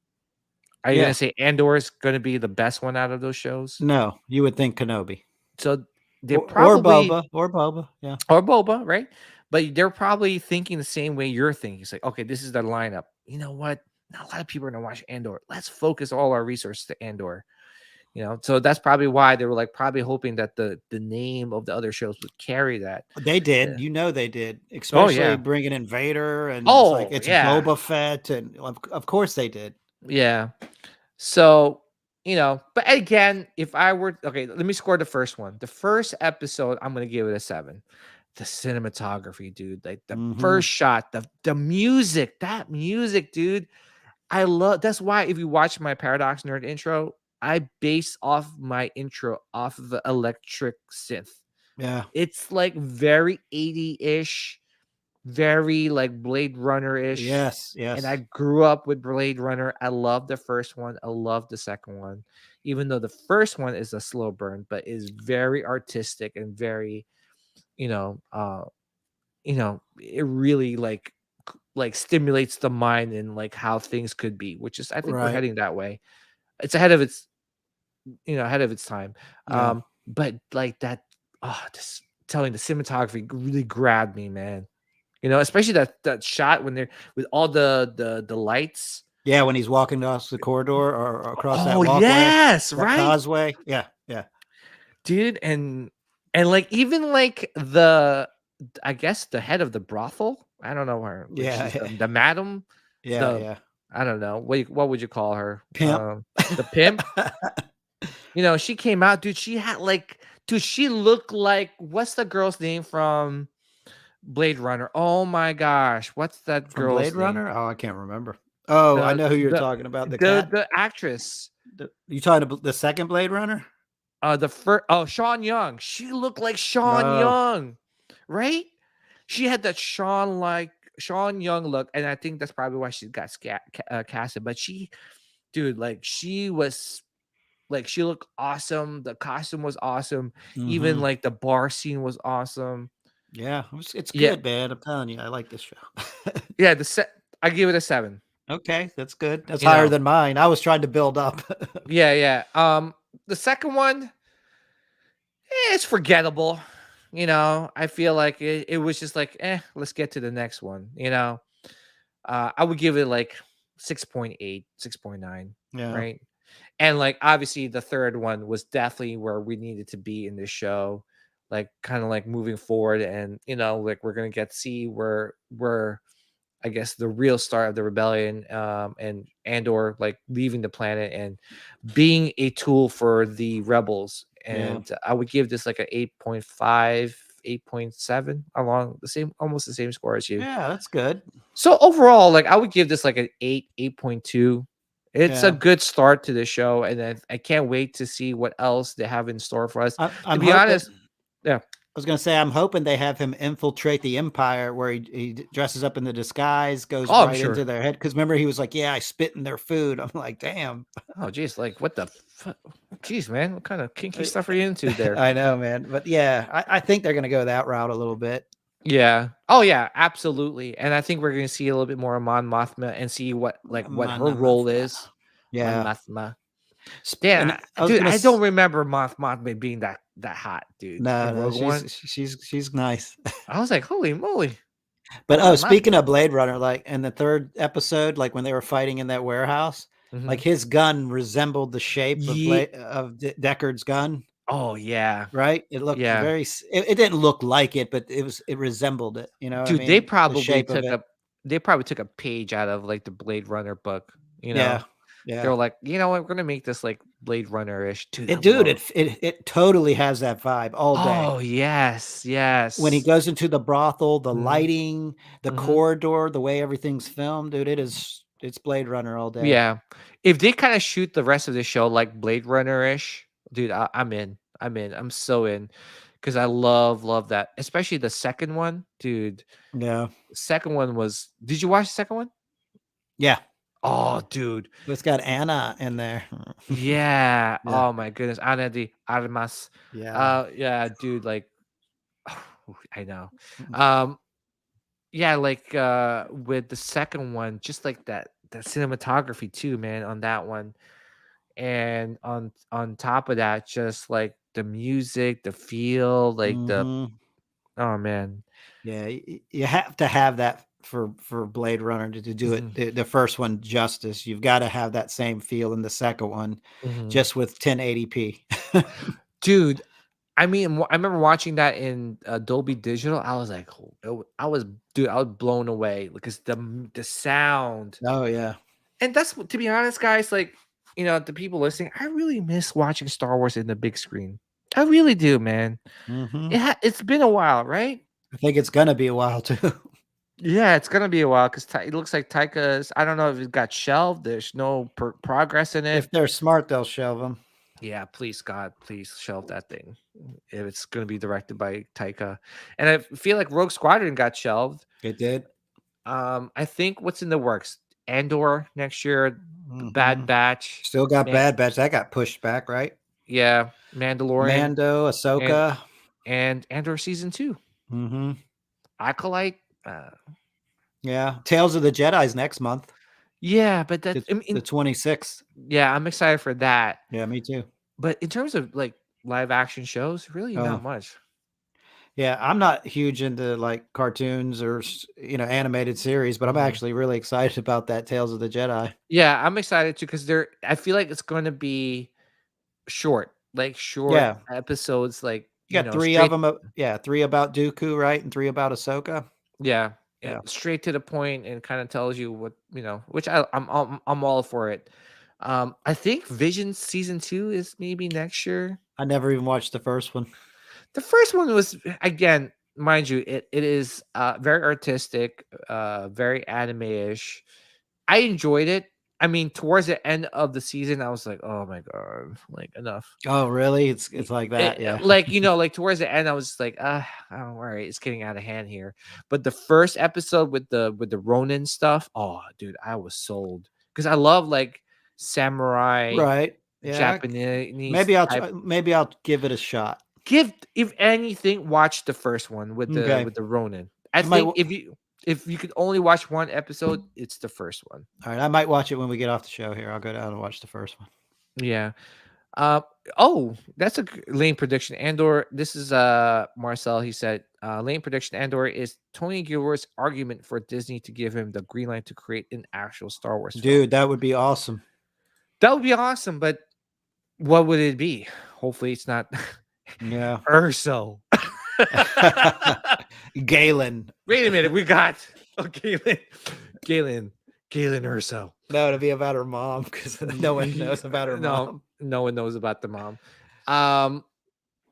Are you going to say Andor is going to be the best one out of those shows? No, you would think Kenobi. So they're probably or Boba, yeah, or Boba, right? But they're probably thinking the same way you're thinking. It's like, okay, this is the lineup. You know what? Not a lot of people are going to watch Andor. Let's focus all our resources to Andor. So that's probably why they were like probably hoping that the name of the other shows would carry that. They did, they did, especially bringing in Vader and it's Boba Fett, and of course they did. Yeah. So, but again, if I were, okay, let me score the first one. The first episode, I'm going to give it a 7. The cinematography, dude, like the first shot, the music, that music, dude, I love, that's why if you watch my Paradox Nerd intro, I base off my intro off of the electric synth. Yeah. It's like very 80-ish, very like Blade Runner-ish. Yes. And Yes. I grew up with Blade Runner. I love the first one. I love the second one. Even though the first one is a slow burn, but is very artistic and very, it really like stimulates the mind and like how things could be, which is I think we're Right. heading that way. It's ahead of its time. Yeah. But like that, just telling the cinematography really grabbed me, man. Especially that shot when they're with all the lights. Yeah. When he's walking across the corridor or across that Oh walkway, yes, that right, causeway. Yeah. Yeah. dude, and like even like I guess the head of the brothel. I don't know her. Yeah. She's the madam. Yeah. The Yeah. I don't know what would you call her? Pimp. The pimp. She came out, dude. She had she looked like what's the girl's name from Blade Runner? Oh my gosh, what's that From girl's Blade name? Runner? Oh, I can't remember. Oh, I know who you're talking about. The cat. The actress. You talking about the second Blade Runner? The first. Oh, Sean Young. She looked like Sean Young, right? She had that Sean Young look, and I think that's probably why she got casted. But dude, like she was. Like she looked awesome. The costume was awesome. Even like the bar scene was awesome. Yeah, it's good, man. I'm telling you, I like this show. Yeah, I give it a 7. Okay, that's good. That's higher than mine. I was trying to build up. Yeah. The second one, it's forgettable. I feel like it was just like, let's get to the next one. I would give it like 6.8, 6.9. Yeah. Right. And like obviously the third one was definitely where we needed to be in this show, like kind of like moving forward, and like we're gonna see where I guess the real start of the rebellion, and Andor like leaving the planet and being a tool for the rebels. And I would give this like an 8.5, 8.7, along almost the same score as you. Yeah, that's good. So overall, like I would give this like an 8, 8.2. It's a good start to the show, and I can't wait to see what else they have in store for us. To be honest, yeah. I was going to say, I'm hoping they have him infiltrate the Empire where he dresses up in the disguise, goes right into their head. Because remember, he was like, yeah, I spit in their food. I'm like, damn. Oh, geez. Like, what the fuck? Jeez, man. What kind of kinky stuff are you into there? I know, man. But yeah, I think they're going to go that route a little bit. Yeah. Oh, yeah, absolutely. And I think we're going to see a little bit more of Mon Mothma and see what her role is. Yeah. Mon Mothma. Yeah, dude, I don't remember Mothma being that hot, dude. No, she's nice. I was like, holy moly. But speaking of Blade Runner, like in the third episode, like when they were fighting in that warehouse, like his gun resembled the shape of Deckard's gun. Oh yeah, right. It looked very. It didn't look like it, but it resembled it. Dude, I mean? They probably took a page out of like the Blade Runner book. Yeah. They were like, you know what, we're gonna make this like Blade Runner-ish. It totally has that vibe all day. Oh yes. When he goes into the brothel, the lighting, the corridor, the way everything's filmed, dude, it's Blade Runner all day. Yeah. If they kind of shoot the rest of the show like Blade Runner-ish, dude, I'm in. I'm so in. Because I love that. Especially the second one, dude. Yeah. The second one was. Did you watch the second one? Yeah. Oh, dude. It's got Anna in there. Yeah. Oh, my goodness. Ana de Armas. Yeah. Yeah, dude. Like, I know. Yeah, like with the second one, just like that cinematography too, man, on that one. And on top of that, just like the music, the feel, like oh man. Yeah, you have to have that for Blade Runner to do it the first one justice. You've got to have that same feel in the second one, just with 1080p. Dude, I mean, I remember watching that in Dolby Digital. I was like, I was blown away because the sound. Oh yeah, and that's, to be honest, guys, like, the people listening, I really miss watching Star Wars in the big screen. I really do, man. It's been a while, right? I think it's gonna be a while too. Yeah, it's gonna be a while because it looks like Taika's. I don't know if it got shelved. There's no progress in it. If they're smart, they'll shelve them. Yeah, please God, please shelve that thing if it's gonna be directed by Taika. And I feel like Rogue Squadron got shelved. It did. I think what's in the works: Andor next year, Bad Mhm. Batch. Still got Bad Batch. That got pushed back, right? Yeah, Mandalorian, Mando, Ahsoka, and Andor season 2. Mm-hmm. Acolyte. Yeah, Tales of the Jedi's next month. Yeah, but that's the 26th. Yeah, I'm excited for that. Yeah, me too. But in terms of like live action shows, really not much. Yeah, I'm not huge into like cartoons or animated series, but I'm actually really excited about that Tales of the Jedi. Yeah, I'm excited too because I feel like it's going to be short episodes. Like you got three of them. Yeah, 3 about Dooku, right, and 3 about Ahsoka. Yeah, straight to the point and kind of tells you what which I'm all for it. I think Vision season 2 is maybe next year. I never even watched the first one. The first one was, again, mind you, it is very artistic, very anime-ish. I enjoyed it. I mean, towards the end of the season, I was like, "Oh my god, like enough." Oh, really? It's like that, yeah. Like like towards the end, I was like, "Oh, all right, it's getting out of hand here." But the first episode with the Ronin stuff, oh, dude, I was sold because I love like samurai, right? Yeah, Japanese. Maybe I'll give it a shot. If anything, watch the first one with the Ronin. I think if you could only watch one episode, it's the first one. All right, I might watch it when we get off the show here. I'll go down and watch the first one. Yeah. That's a lane prediction. Andor. This is Marcel. He said lane prediction. Andor is Tony Gilroy's argument for Disney to give him the green light to create an actual Star Wars film. Dude, that would be awesome. That would be awesome, but what would it be? Hopefully, it's not. Yeah. Urso. Galen. Wait a minute. We got Galen Urso. No, it'll be about her mom because no one knows about her mom. No one knows about the mom.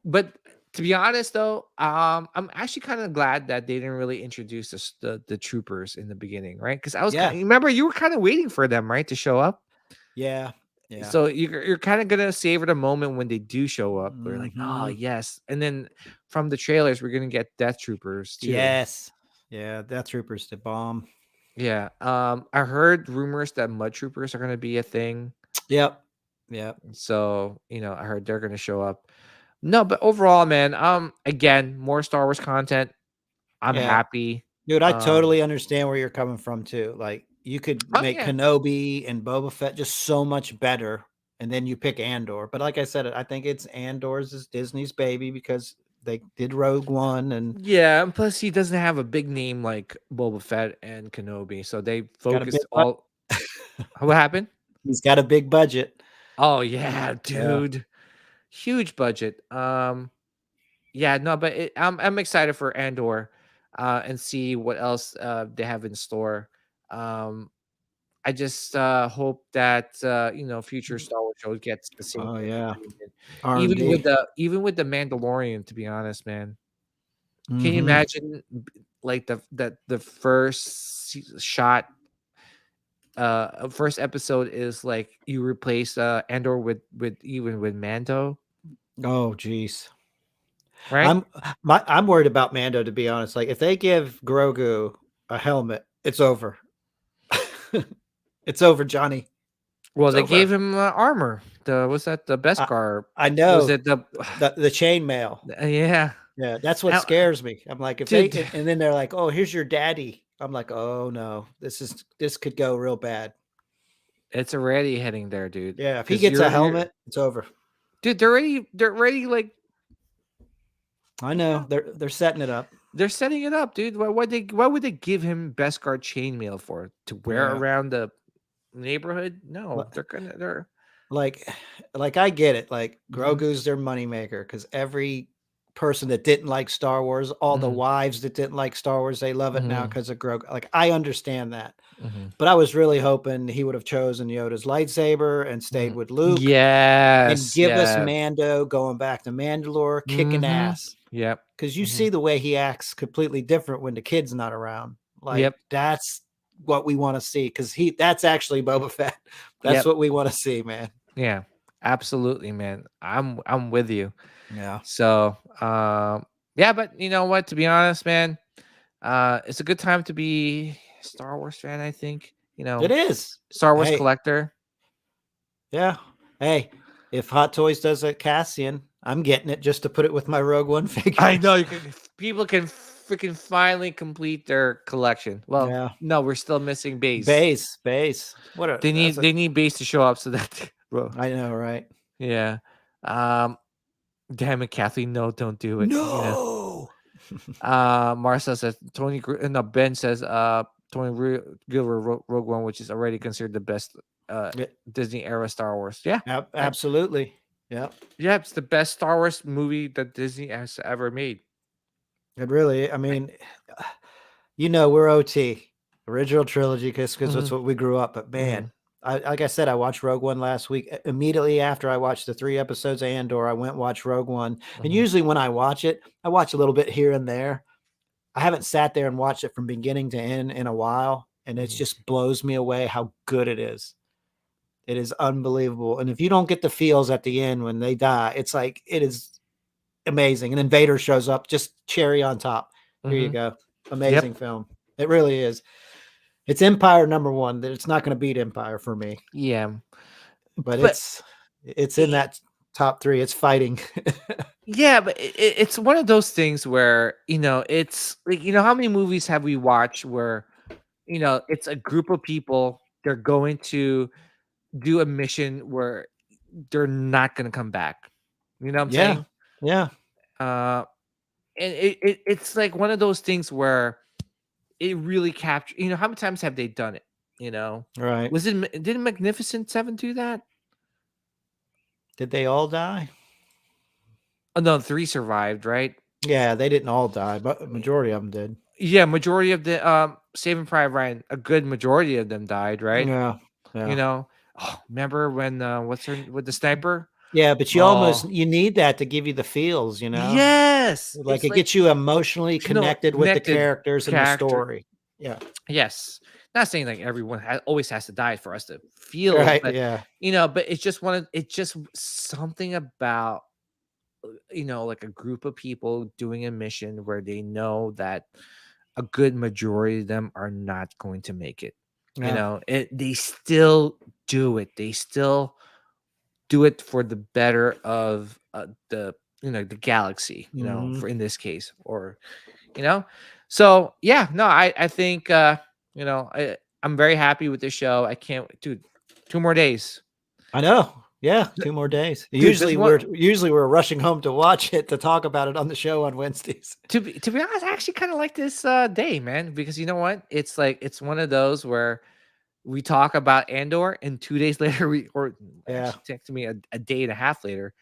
But to be honest, though, I'm actually kind of glad that they didn't really introduce the troopers in the beginning, right? Because I was remember you were kind of waiting for them, right, to show up. Yeah. Yeah. So you're kind of gonna savor the moment when they do show up. We're like, oh yes, and then from the trailers, we're gonna get Death Troopers too. Yes, yeah, Death Troopers the bomb. Yeah, I heard rumors that Mud Troopers are gonna be a thing. Yep. So I heard they're gonna show up. No, but overall, man, again, more Star Wars content. I'm happy, dude. I totally understand where you're coming from too. Like. You could make Kenobi and Boba Fett just so much better, and then you pick Andor. But like I said, I think Andor's is Disney's baby because they did Rogue One, and and plus he doesn't have a big name like Boba Fett and Kenobi, so they focused all. What happened? He's got a big budget. Oh yeah, dude, huge budget. But I'm excited for Andor, and see what else they have in store. I just hope that future Star Wars shows gets the same. Oh yeah, even with the Mandalorian. To be honest, man, can you imagine like the first shot, first episode is like you replace Andor with Mando? Oh geez, right? I'm worried about Mando, to be honest. Like if they give Grogu a helmet, it's over. It's over, Johnny. Well, they gave him armor. What's that? The Beskar. I know. Was it the chainmail? Yeah. That's what scares me. I'm like, and then they're like, "Oh, here's your daddy." I'm like, "Oh no, this could go real bad." It's already heading there, dude. Yeah, if he gets a helmet, it's over. Dude, they're already like. I know they're setting it up. They're setting it up, dude. Why would they give him Beskar chainmail for to wear around the neighborhood? No, they're like I get it. Like Grogu's their moneymaker because every person that didn't like Star Wars, all the wives that didn't like Star Wars, they love it now because of Grogu. Like I understand that, but I was really hoping he would have chosen Yoda's lightsaber and stayed with Luke. Yes, and give us Mando going back to Mandalore, kicking ass. Yep. Because you see the way he acts completely different when the kid's not around. Like Yep. that's what we want to see because that's actually Boba Fett. That's Yep. what we want to see, man. Yeah. Absolutely, man. I'm with you. Yeah. So, yeah, but you know what? To be honest, man, it's a good time to be a Star Wars fan. I think It is. Star Wars Hey, collector. yeah. Hey, if Hot Toys does a Cassian, I'm getting it just to put it with my Rogue One figure. I know people can freaking finally complete their collection. Well, Yeah. no, we're still missing base. Base. What a They need base to show up so that bro. I know, right? Yeah. Damn it, Kathleen. No, don't do it. No. Marcel says no, Ben says Tony Gilroy wrote Rogue One, which is already considered the best Disney era Star Wars. Yeah. Absolutely. Yeah. Yeah, it's the best Star Wars movie that Disney has ever made. It really, I mean, we're OT, original trilogy, because that's what we grew up. But man, like I said, I watched Rogue One last week. Immediately after I watched the 3 episodes of Andor, I went and watched Rogue One. And usually when I watch it, I watch a little bit here and there. I haven't sat there and watched it from beginning to end in a while. And it just blows me away how good it is. It is unbelievable. And if you don't get the feels at the end when they die, it's like, it is amazing. And then Vader shows up, just cherry on top. Here you go. Amazing film. It really is. It's Empire #1. It's not going to beat Empire for me. Yeah. But it's in that top 3. It's fighting. Yeah, but it's one of those things where, it's like, how many movies have we watched where, it's a group of people, they're going to do a mission where they're not going to come back. You know what I'm saying? Yeah. And it's like one of those things where it really captured, how many times have they done it? Right. Didn't Magnificent 7 do that? Did they all die? Oh, no, 3 survived, right? Yeah, they didn't all die, but a majority of them did. Yeah, majority of the Saving Private Ryan, a good majority of them died, right? Yeah. Remember when what's her with the sniper? Yeah, but you need that to give you the feels, Yes. Like it gets you emotionally connected with the characters and the story. Yeah. Yes. Not saying like everyone always has to die for us to feel, right, but, yeah. But it's just something about, like a group of people doing a mission where they know that a good majority of them are not going to make it. Yeah. They still do it. They still do it for the better of the galaxy, for in this case, or so yeah, no, I think I'm very happy with this show. I can't, dude. 2 more days. I know. Yeah, 2 more days. Dude, usually we're rushing home to watch it, to talk about it on the show on Wednesdays. To be honest, I actually kind of like this day, man, because you know what? It's like it's one of those where we talk about Andor, and 2 days later, text me a day and a half later,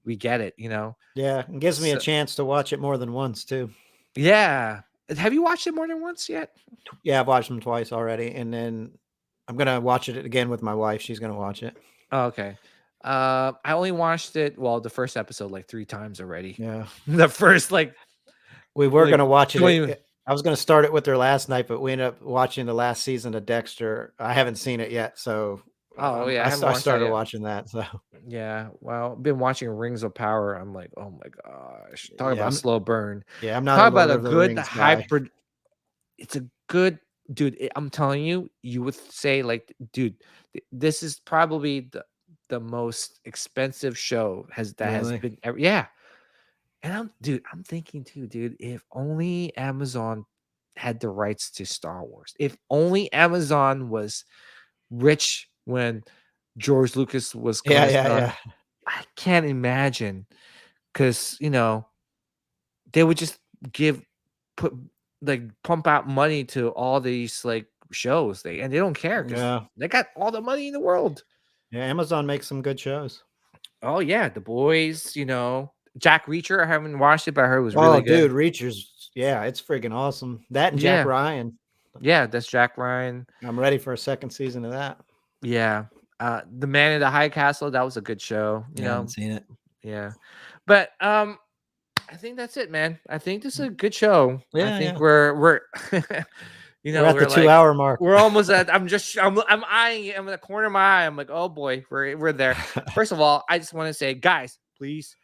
we get it. Yeah, it gives me a chance to watch it more than once too. Yeah, have you watched it more than once yet? Yeah, I've watched them twice already, and then I'm gonna watch it again with my wife. She's gonna watch it. Oh, okay. I only watched it, the first episode like 3 times already. Yeah. The first we were going to watch it. I was going to start it with her last night, but we ended up watching the last season of Dexter. I haven't seen it yet, so yeah, I started watching that. So yeah, well, I've been watching Rings of Power. I'm like, oh my gosh, talk about slow burn. Yeah, I'm not talk about a good hybrid. It's a good dude. I'm telling you, you would say like, dude, this is probably the most expensive show has been ever. Yeah. And I'm thinking too, dude, if only Amazon had the rights to Star Wars, if only Amazon was rich when George Lucas was yeah. I can't imagine, because they would just pump out money to all these like shows, and they don't care because they got all the money in the world. Yeah, Amazon makes some good shows. Oh yeah, The Boys, Jack Reacher. I haven't watched it, but I heard it was really good. Dude, Reacher's it's freaking awesome. That and Jack Ryan. Yeah, that's Jack Ryan. I'm ready for a second season of that. Yeah. The Man in the High Castle, that was a good show. I haven't seen it. Yeah. But I think that's it, man. I think this is a good show. Yeah, I think we're You know, we're at the like, 2 hour mark. We're almost at. I'm eyeing it. I'm in the corner of my eye. I'm like, oh boy, we're there. First of all, I just want to say, guys, please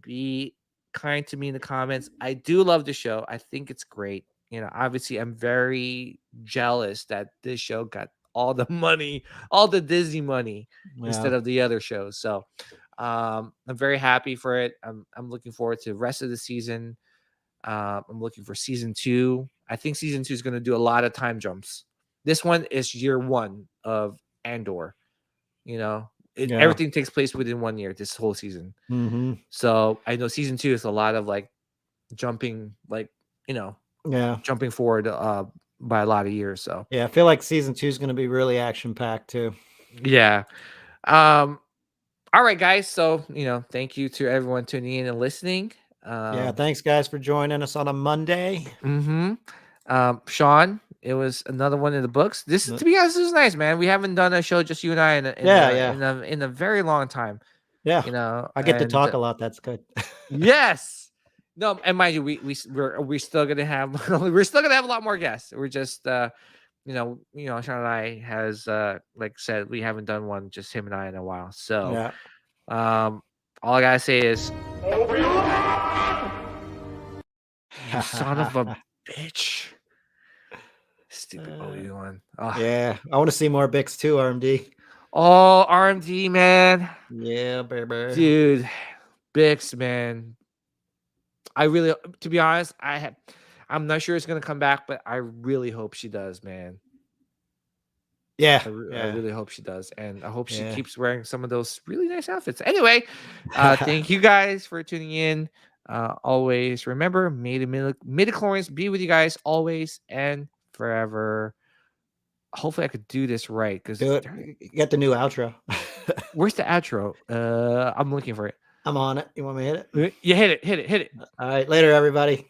be kind to me in the comments. I do love the show. I think it's great. You know, obviously, I'm very jealous that this show got all the money, all the Disney money, instead of the other shows. So, I'm very happy for it. I'm looking forward to the rest of the season. I'm looking for season 2. I think season 2 is going to do a lot of time jumps. This one is year 1 of Andor. You know, everything takes place within 1 year. This whole season. Mm-hmm. So I know season 2 is a lot of like jumping, like, you know, jumping forward by a lot of years. So yeah, I feel like season 2 is going to be really action packed too. Yeah. All right, guys. So, you know, thank you to everyone tuning in and listening. Thanks guys for joining us on a Monday. Sean, it was another one of the books. This, to be honest, this is nice, man. We haven't done a show just you and I in a very long time. Yeah, you know, I get to talk a lot. That's good. Yes. No, and mind you, we're still gonna have a lot more guests. We're just you know, Sean and I has like said, we haven't done one just him and I in a while. So all I gotta say is, you son of a bitch. Stupid Obi-Wan. Oh. Yeah, I want to see more Bix too, RMD. Oh, RMD, man. Yeah, baby. Dude, Bix, man. I really, to be honest, I'm not sure it's gonna come back, but I really hope she does, man. Yeah, I really hope she does, and I hope she keeps wearing some of those really nice outfits. Anyway, thank you guys for tuning in. Always remember, may the midichlorians be with you guys always and forever. Hopefully, I could do this right because get the new outro. Where's the outro? I'm looking for it. I'm on it. You want me to hit it? Yeah, hit it. All right, later, everybody.